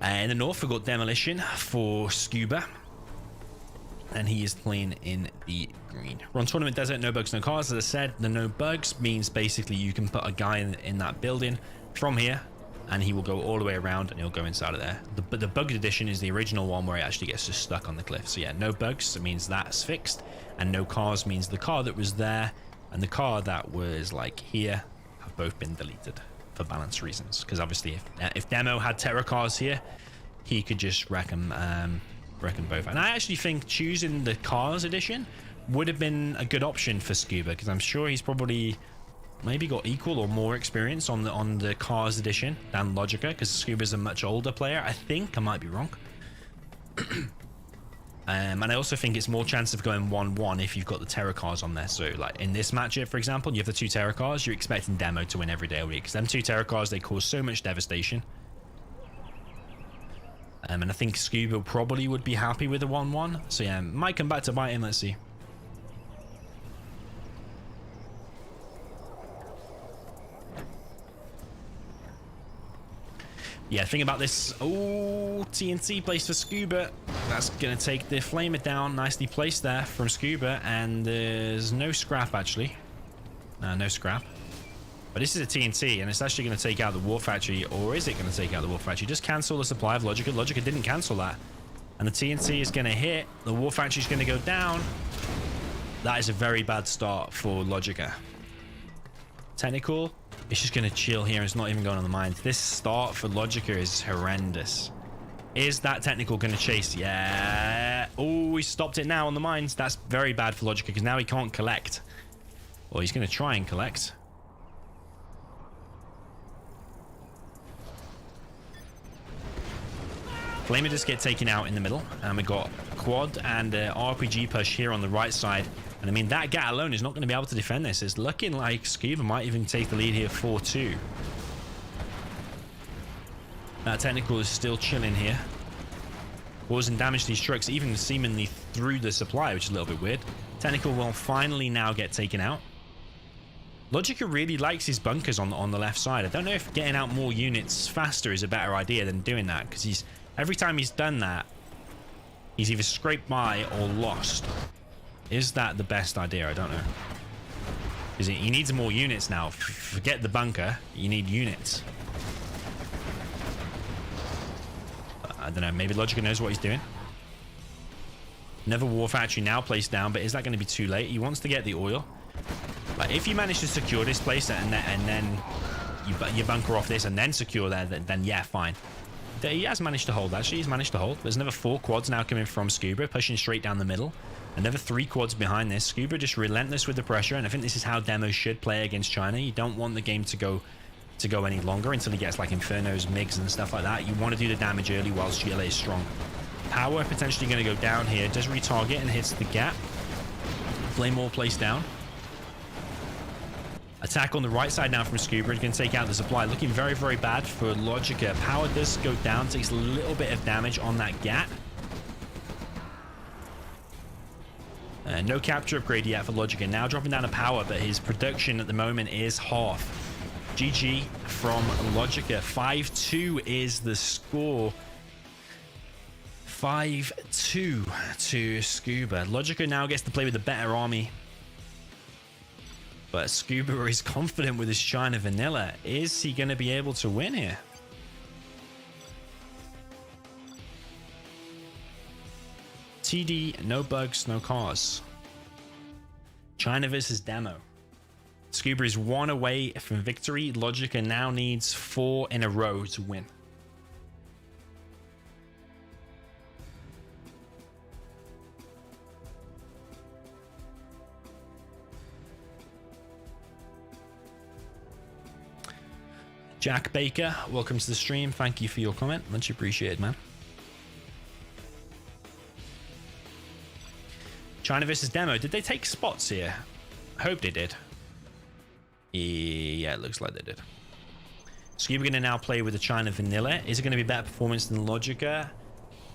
In the north, we've got Demolition for Scuba. And he is playing in the green. We're on Tournament Desert, no bugs, no cars. As I said, the no bugs means basically you can put a guy in that building from here, and he will go all the way around, and he'll go inside of there. The bugged edition is the original one where it actually gets just stuck on the cliff. So yeah, no bugs, it means that's fixed, and no cars means the car that was there and the car that was like here have both been deleted for balance reasons. Because obviously, if Demo had Terra cars here, he could just wreck them. Reckon both. And I actually think choosing the cars edition would have been a good option for Scuba because I'm sure he's probably maybe got equal or more experience on the Cars edition than Logica, because Scuba's a much older player. I think I might be wrong. And I also think it's more chance of going 1-1 if you've got the Terra cars on there. So like in this matchup, for example, you have the 2 Terra cars, you're expecting Demo to win every day of the week, because them 2 Terra cars, they cause so much devastation. And I think Scuba probably would be happy with a 1-1. So yeah, might come back to bite him. Let's see. Yeah, think about this. Oh, TNT placed for Scuba. That's going to take the flamer down. Nicely placed there from Scuba. And there's no scrap, actually. No scrap. But this is a TNT, and it's actually going to take out the War Factory. Or is it going to take out the War Factory? Just cancel the supply of Logica. Logica didn't cancel that. And the TNT is going to hit. The War Factory is going to go down. That is a very bad start for Logica. Technical. It's just going to chill here. It's not even going on the mines. This start for Logica is horrendous. Is that technical going to chase? Yeah. Oh, he stopped it now on the mines. That's very bad for Logica, because now he can't collect. Well, he's going to try and collect. Flamer just get taken out in the middle. And we got quad and RPG push here on the right side. And I mean, that GAT alone is not going to be able to defend this. It's looking like Scuba might even take the lead here 4-2. That technical is still chilling here, causing damage to these trucks, even seemingly through the supply, which is a little bit weird. Technical will finally now get taken out. Logica really likes his bunkers on the left side. I don't know if getting out more units faster is a better idea than doing that, because every time he's done that, he's either scraped by or lost. Is that the best idea? I don't know. Because he needs more units now. Forget the bunker. You need units. I don't know. Maybe Logica knows what he's doing. Another War Factory now placed down, but is that going to be too late? He wants to get the oil. Like, if you manage to secure this place and then you bunker off this and then secure there, then yeah, fine. He has managed to hold, actually. He's managed to hold. There's another 4 quads now coming from Scuba, pushing straight down the middle. Another 3 quads behind this. Scuba just relentless with the pressure, and I think this is how Demo should play against China. You don't want the game to go any longer until he gets like Infernos, MiGs, and stuff like that. You want to do the damage early whilst GLA is strong. Power potentially going to go down here. Does retarget and hits the gap. Flame wall placed down. Attack on the right side now from Scuba. He's going to take out the supply. Looking very, very bad for Logica. Power does go down. Takes a little bit of damage on that gap. No capture upgrade yet for Logica. Now dropping down to power, but his production at the moment is half. GG from Logica. 5-2 is the score. 5-2 to Scuba. Logica now gets to play with a better army. But Scuba is confident with his China Vanilla. Is he going to be able to win here? TD, no bugs, no cars. China versus Demo. Scuba is 1 away from victory. Logica now needs 4 in a row to win. Jack Baker, welcome to the stream. Thank you for your comment. Much appreciated, man. China versus Demo. Did they take spots here? I hope they did. Yeah, it looks like they did. Scuba going to now play with the China Vanilla. Is it going to be better performance than Logica?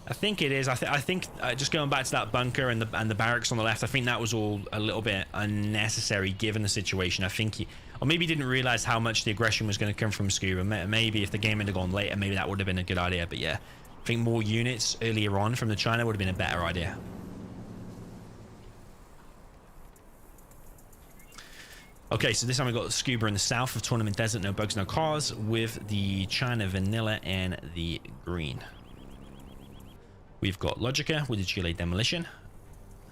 I think it is. I think just going back to that bunker and the barracks on the left, I think that was all a little bit unnecessary given the situation. I think or maybe he didn't realize how much the aggression was going to come from Scuba. Maybe if the game had gone later, maybe that would have been a good idea. But yeah, I think more units earlier on from the China would have been a better idea. Okay, so this time we got Scuba in the south of Tournament Desert, no bugs, no cars, with the China Vanilla and the green. We've got Logica with the GLA Demolition.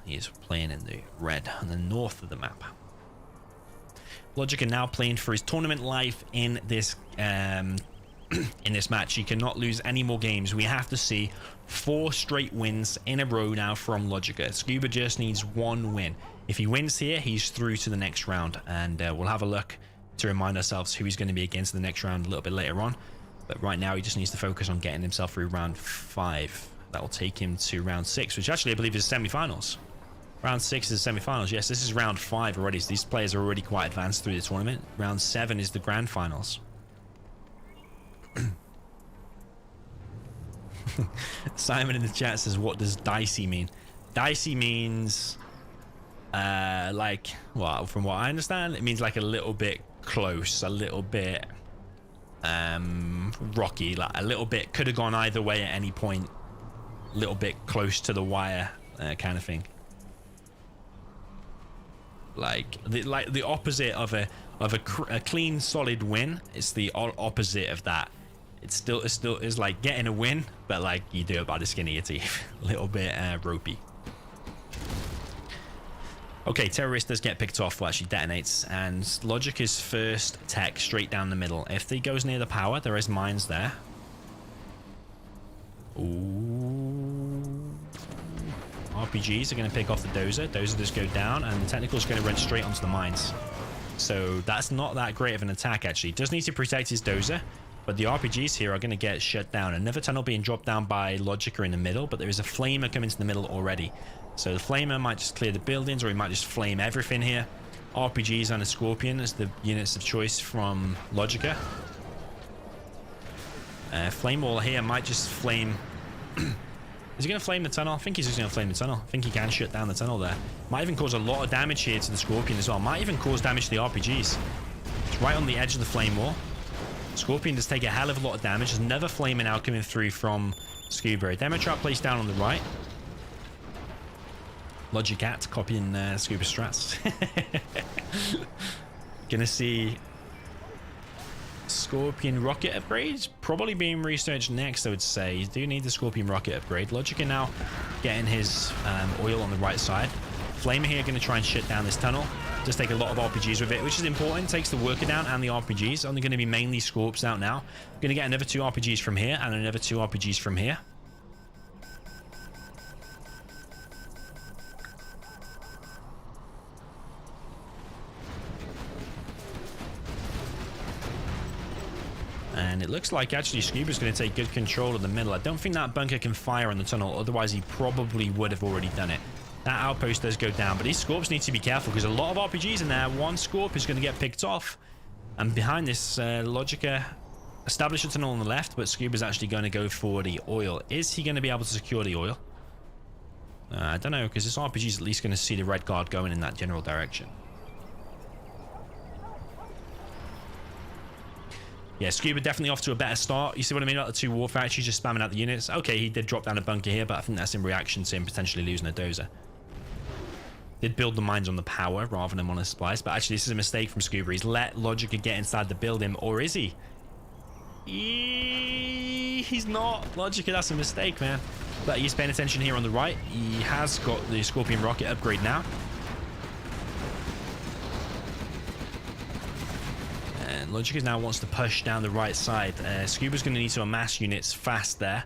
He is playing in the red on the north of the map. Logica now playing for his tournament life in this in this match. He cannot lose any more games. We have to see 4 straight wins in a row now from Logica. Scuba just needs 1 win. If he wins here, he's through to the next round, and we'll have a look to remind ourselves who he's going to be against in the next round a little bit later on. But right now, he just needs to focus on getting himself through round 5. That will take him to round 6, which actually I believe is semi-finals. Round 6 is semi-finals. Yes, this is round 5 already. So these players are already quite advanced through the tournament. Round 7 is the grand finals. Simon in the chat says, what does dicey mean? Dicey means, like, well, from what I understand, it means like a little bit close, a little bit rocky, like a little bit could have gone either way at any point, a little bit close to the wire, kind of thing. Like the opposite of a clean solid win. It's the opposite of that. It still is like getting a win, but like you do it by the skin of your teeth. A little bit ropey. Okay, terrorist does get picked off. Well, actually detonates, and Logica's first tech straight down the middle. If he goes near the power, there is mines there. Ooh. RPGs are going to pick off the dozer. Dozer does go down, and the technical is going to run straight onto the mines. So that's not that great of an attack, actually. Does need to protect his dozer, but the RPGs here are going to get shut down. Another tunnel being dropped down by Logica in the middle, but there is a flamer coming to the middle already. So the flamer might just clear the buildings, or he might just flame everything here. RPGs and a Scorpion as the units of choice from Logica. Flame wall here might just flame... Is he going to flame the tunnel? I think he's just going to flame the tunnel. I think he can shut down the tunnel there. Might even cause a lot of damage here to the Scorpion as well. Might even cause damage to the RPGs. It's right on the edge of the flame wall. Scorpion does take a hell of a lot of damage. There's another flaming now coming through from Scuba. A demo trap placed down on the right. Logicat copying Scuba strats. Gonna see Scorpion rocket upgrades probably being researched next, I would say. You do need the Scorpion rocket upgrade. Logica now getting his oil on the right side. Flamer here going to try and shut down this tunnel. Just take a lot of RPGs with it, which is important. Takes the worker down and the RPGs. Only going to be mainly Scorps out now. Going to get another 2 RPGs from here and another 2 RPGs from here. And it looks like actually Scuba's going to take good control of the middle. I don't think that bunker can fire on the tunnel, otherwise he probably would have already done it. That outpost does go down, but these Scorps need to be careful because a lot of RPGs in there. One Scorp is going to get picked off. And behind this, Logica established a tunnel on the left, but Scuba's actually going to go for the oil. Is he going to be able to secure the oil? I don't know, because this RPG is at least going to see the red guard going in that general direction. Yeah, Scuba definitely off to a better start. You see what I mean about the 2 war factories just spamming out the units? Okay, he did drop down a bunker here, but I think that's in reaction to him potentially losing a dozer. Did build the mines on the power rather than on a splice, but actually this is a mistake from Scuba. He's let Logica get inside the building, or is he? He's not. Logica, that's a mistake, man. But he's paying attention here on the right. He has got the Scorpion rocket upgrade now. And Logica now wants to push down the right side. Scuba's going to need to amass units fast there.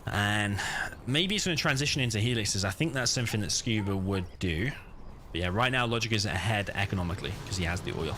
And maybe it's going to transition into helixes. I think that's something that Scuba would do. But yeah, right now Logica's ahead economically because he has the oil.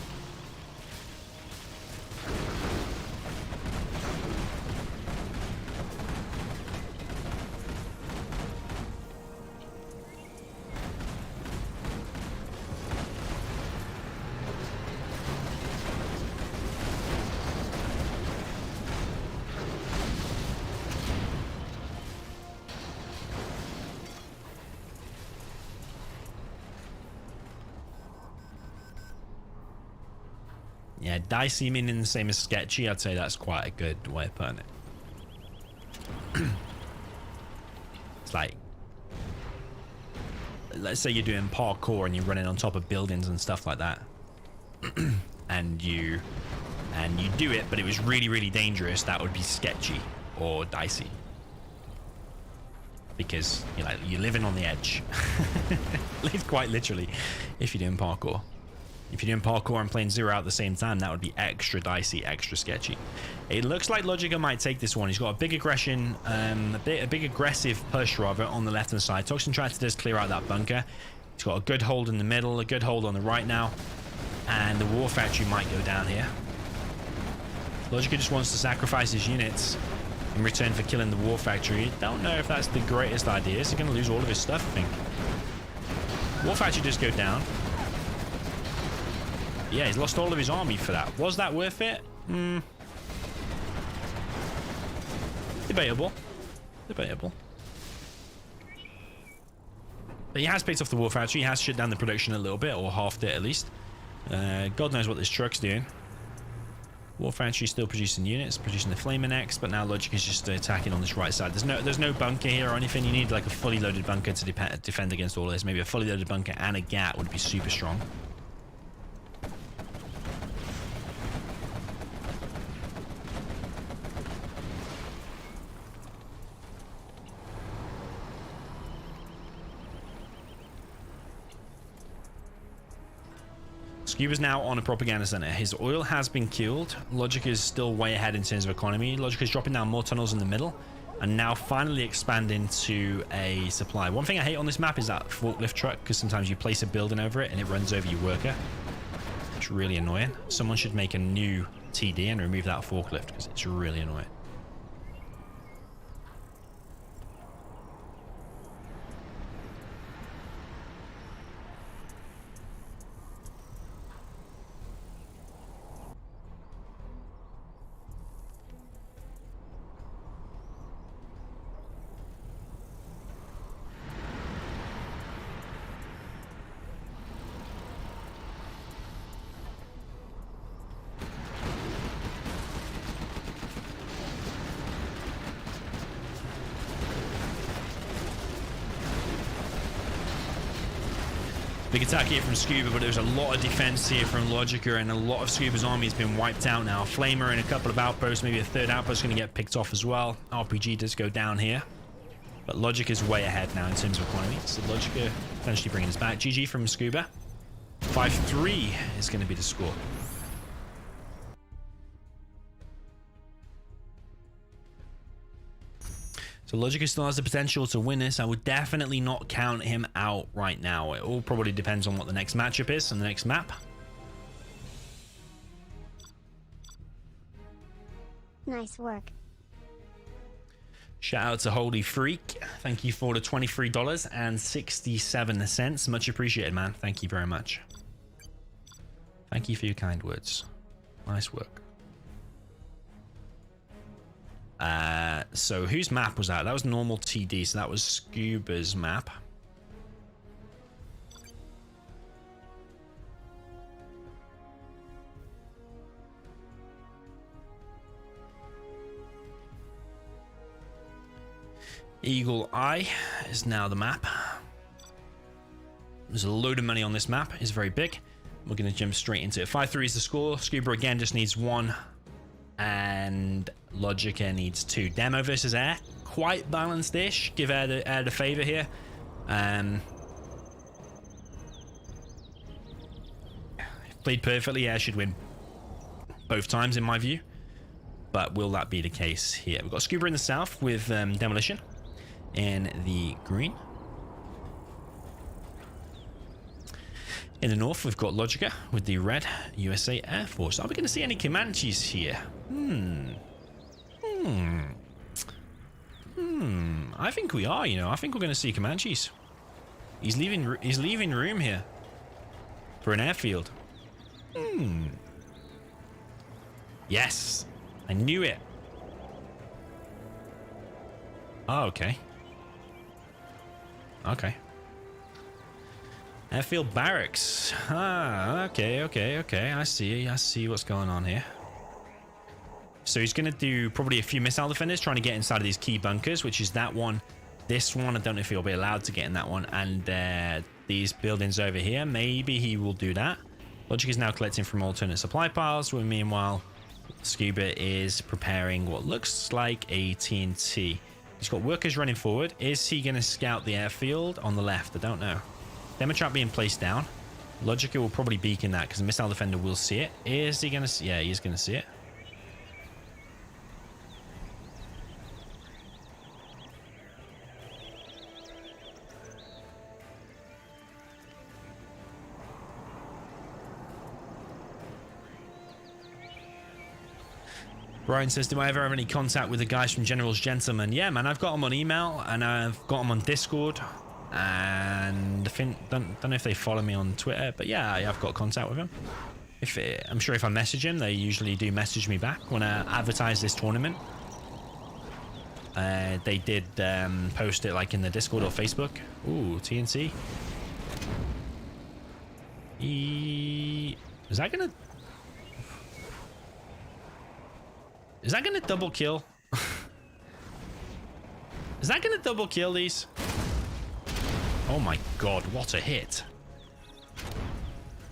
Yeah, dicey meaning the same as sketchy. I'd say that's quite a good way of putting it. It's like, let's say you're doing parkour and you're running on top of buildings and stuff like that. and you do it, but it was really, really dangerous. That would be sketchy or dicey. Because you're living on the edge. Live quite literally if you're doing parkour. If you're doing parkour and playing Zero at the same time, that would be extra dicey, extra sketchy. It looks like Logica might take this one. He's got a big aggression, a big aggressive push rather on the left-hand side. Toxin Tractor does clear out that bunker. He's got a good hold in the middle, a good hold on the right now. And the war factory might go down here. Logica just wants to sacrifice his units in return for killing the war factory. Don't know if that's the greatest idea. He's going to lose all of his stuff, I think. War factory does go down. Yeah, he's lost all of his army for that. Was that worth it? Debatable. Debatable. But he has picked off the war factory. He has shut down the production a little bit, or halved it at least. God knows what this truck's doing. War factory still producing units, producing the flamer next, but now Logic is just attacking on this right side. There's no bunker here or anything. You need like a fully loaded bunker to defend against all of this. Maybe a fully loaded bunker and a GAT would be super strong. Scuba's now on a propaganda center. His oil has been killed. Logic is still way ahead in terms of economy. Logic is dropping down more tunnels in the middle and now finally expanding to a supply. One thing I hate on this map is that forklift truck, because sometimes you place a building over it and it runs over your worker. It's really annoying. Someone should make a new TD and remove that forklift because it's really annoying. Big attack here from Scuba, but there's a lot of defense here from Logica, and a lot of Scuba's army has been wiped out now. Flamer and a couple of outposts, maybe a third outpost going to get picked off as well. RPG does go down here, but Logica is way ahead now in terms of economy. So Logica potentially bringing us back. GG from Scuba. 5-3 is going to be the score. So Logica still has the potential to win this. I would definitely not count him out right now. It all probably depends on what the next matchup is and the next map. Nice work. Shout out to Holy Freak. Thank you for the $23.67. Much appreciated, man. Thank you very much. Thank you for your kind words. Nice work. So whose map was that? That was normal TD, so that was Scuba's map. Eagle Eye is now the map. There's a load of money on this map. It's very big. We're going to jump straight into it. 5-3 is the score. Scuba again just needs 1. And Logica needs 2. Demo versus air, quite balanced-ish. Give air the favor here. Played perfectly. Air should win both times in my view, but will that be the case here? We've got Scuba in the south with demolition in the green. In the north, we've got Logica with the red USA Air Force. Are we going to see any Comanches here? I think we are, you know. I think we're going to see Comanches. He's leaving room here for an airfield. Yes. I knew it. Oh, okay. Okay. Airfield barracks. Ah, okay. I see what's going on here. So he's going to do probably a few missile defenders trying to get inside of these key bunkers, which is that one. This one, I don't know if he'll be allowed to get in that one. And these buildings over here, maybe he will do that. Logic is now collecting from alternate supply piles, where meanwhile, Scuba is preparing what looks like a TNT. He's got workers running forward. Is he going to scout the airfield on the left? I don't know. Demo trap being placed down. Logica will probably beacon that because the missile defender will see it. Is he going to see? Yeah, he's going to see it. Brian says, do I ever have any contact with the guys from General's Gentlemen? Yeah, man, I've got them on email and I've got them on Discord. And I think, don't know if they follow me on Twitter, but yeah, I've got contact with them. I'm sure if I message them, they usually do message me back when I advertise this tournament. They did post it like in the Discord or Facebook. Ooh, TNT. Is that gonna double kill? Is that gonna double kill these? Oh my god, what a hit.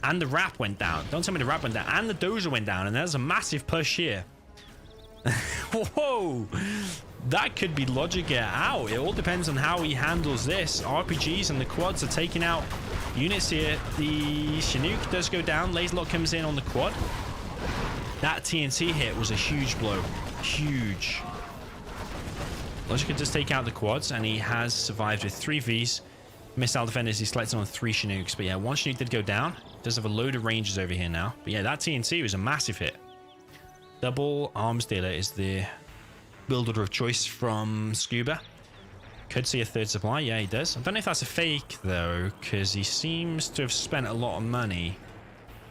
And the wrap went down. Don't tell me the wrap went down. And the dozer went down. And there's a massive push here. Whoa. That could be Logica out. It all depends on how he handles this. RPGs and the quads are taking out units here. The Chinook does go down. Laserlock comes in on the quad. That TNT hit was a huge blow. Huge. Logica does take out the quads. And he has survived with 3 Vs. Missile defenders, he selected on 3 Chinooks. But yeah, 1 Chinook did go down. Does have a load of ranges over here now. But yeah, that TNT was a massive hit. Double arms dealer is the builder of choice from Scuba. Could see a 3rd supply. Yeah, he does. I don't know if that's a fake, though, because he seems to have spent a lot of money.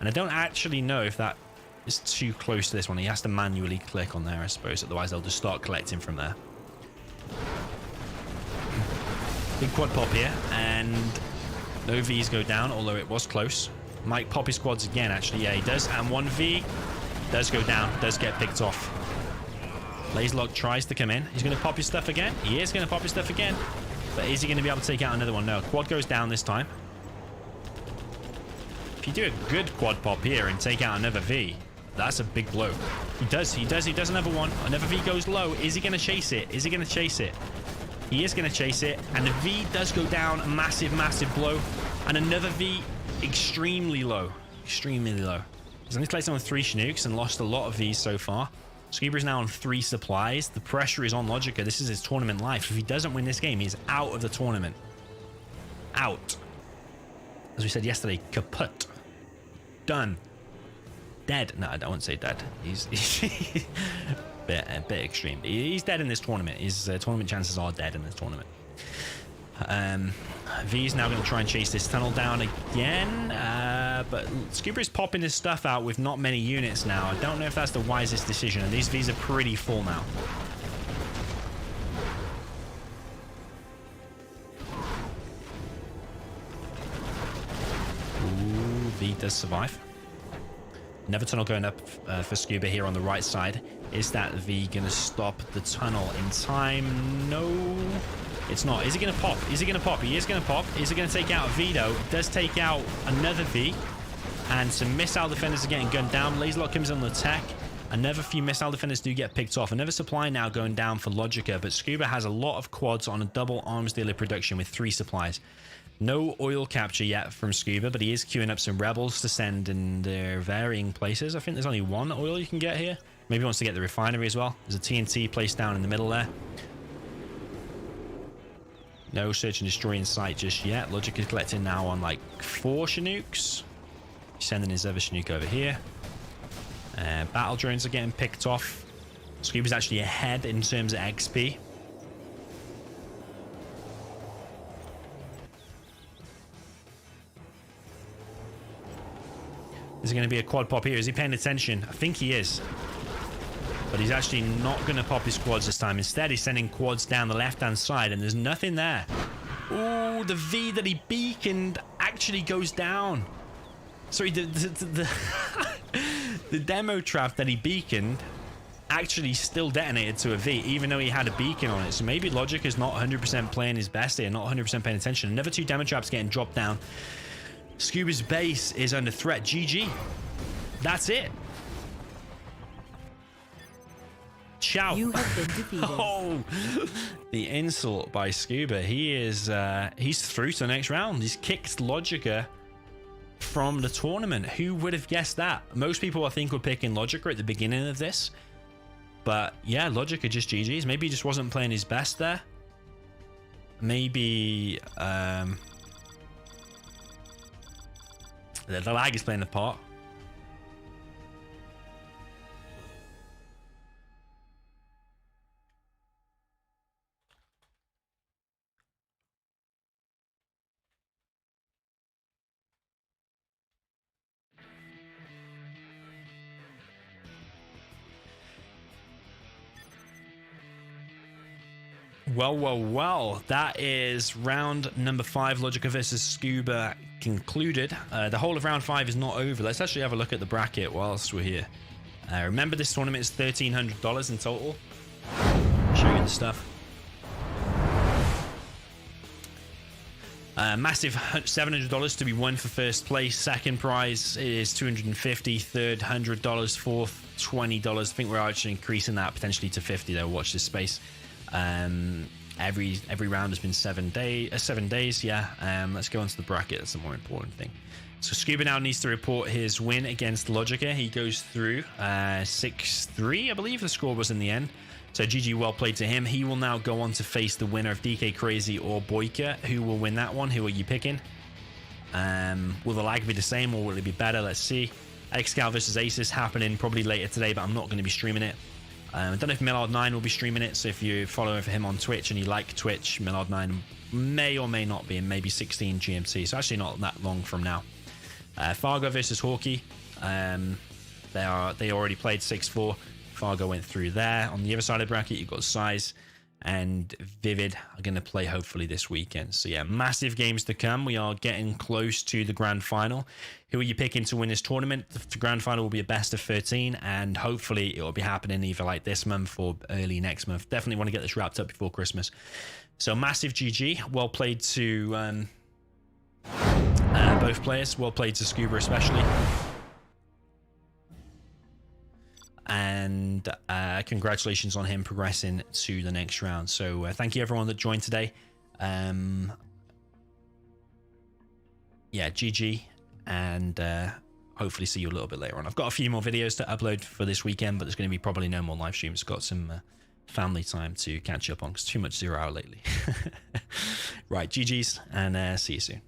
And I don't actually know if that is too close to this one. He has to manually click on there, I suppose. Otherwise, they'll just start collecting from there. Big quad pop here, and no Vs go down, although it was close. Might pop his quads again, actually. Yeah, he does. And 1 V does go down, does get picked off. Laserlock tries to come in. He's going to pop his stuff again. He is going to pop his stuff again. But is he going to be able to take out another one? No. Quad goes down this time. If you do a good quad pop here and take out another V, that's a big blow. He does another one. Another V goes low. Is he going to chase it? Is he going to chase it? He is going to chase it. And the V does go down. A massive, massive blow. And another V extremely low. Extremely low. He's only placed on 3 Chinooks and lost a lot of Vs so far. Scuba is now on 3 supplies. The pressure is on Logica. This is his tournament life. If he doesn't win this game, he's out of the tournament. Out. As we said yesterday, kaput. Done. Dead. No, I don't want to say dead. He's a bit extreme. He's dead in this tournament. His tournament chances are dead in this tournament. V is now going to try and chase this tunnel down again, but Scuba is popping his stuff out with not many units now. I don't know if that's the wisest decision, and these Vs are pretty full now. Ooh, V does survive. Another tunnel going up for Scuba here on the right side. Is that V going to stop the tunnel in time? No. It's not. Is he going to pop? Is he going to pop? He is going to pop. Is he going to take out a V, though? It does take out another V. And some missile defenders are getting gunned down. Laserlock comes on the attack. Another few missile defenders do get picked off. Another supply now going down for Logica. But Scuba has a lot of quads on a double arms dealer production with 3 supplies. No oil capture yet from Scuba, but he is queuing up some rebels to send in their varying places. I think there's only 1 oil you can get here. Maybe he wants to get the refinery as well. There's a TNT placed down in the middle there. No search and destroy in sight just yet. Logic is collecting now on like 4 Chinooks. He's sending his other Chinook over here. Battle drones are getting picked off. Scuba's actually ahead in terms of XP. Is it going to be a quad pop here? Is he paying attention? I think he is. But he's actually not going to pop his quads this time. Instead, he's sending quads down the left-hand side, and there's nothing there. Ooh, the V that he beaconed actually goes down. Sorry, the demo trap that he beaconed actually still detonated to a V, even though he had a beacon on it. So maybe Logic is not 100% playing his best here, not 100% paying attention. Another 2 demo traps getting dropped down. Scuba's base is under threat. GG. That's it. Ciao. You have been defeated. Oh, the insult by Scuba. He is he's through to the next round. He's kicked Logica from the tournament. Who would have guessed that? Most people I think were picking Logica at the beginning of this. But yeah, Logica just GG's. Maybe he just wasn't playing his best there. Maybe the lag is playing a part. Well, that is round number 5, Logica versus Scuba concluded. The whole of round 5 is not over. Let's actually have a look at the bracket whilst we're here. Remember, this tournament is $1,300 in total. Show you the stuff. Massive $700 to be won for first place. Second prize is $250. Third, $100. Fourth, $20. I think we're actually increasing that potentially to $50 though. Watch this space. Every round has been 7 days. Yeah. Let's go on to the bracket. That's the more important thing. So Scuba now needs to report his win against Logica. He goes through 6-3, I believe the score was in the end. So GG, well played to him. He will now go on to face the winner of DK Crazy or Boyka. Who will win that one? Who are you picking? Will the lag be the same or will it be better? Let's see. Xcal versus Aces happening probably later today, but I'm not going to be streaming it. I don't know if Millard9 will be streaming it, so if you follow him on Twitch and you like Twitch, Millard9 may or may not be in maybe 16 GMT, so actually not that long from now. Fargo versus Hawkey. They already played 6-4. Fargo went through there. On the other side of the bracket, you've got Size and Vivid are going to play hopefully this weekend. So yeah, massive games to come. We are getting close to the grand final. Who are you picking to win this tournament? The grand final will be a best of 13, and hopefully it will be happening either like this month or early next month. Definitely want to get this wrapped up before Christmas. So massive GG. Well played to both players. Well played to Scuba especially. And congratulations on him progressing to the next round. So thank you everyone that joined today. Yeah, GG, and hopefully see you a little bit later on. I've got a few more videos to upload for this weekend, but there's going to be probably no more live streams. Got some family time to catch up on because too much 0 hour lately. Right, GG's, and see you soon.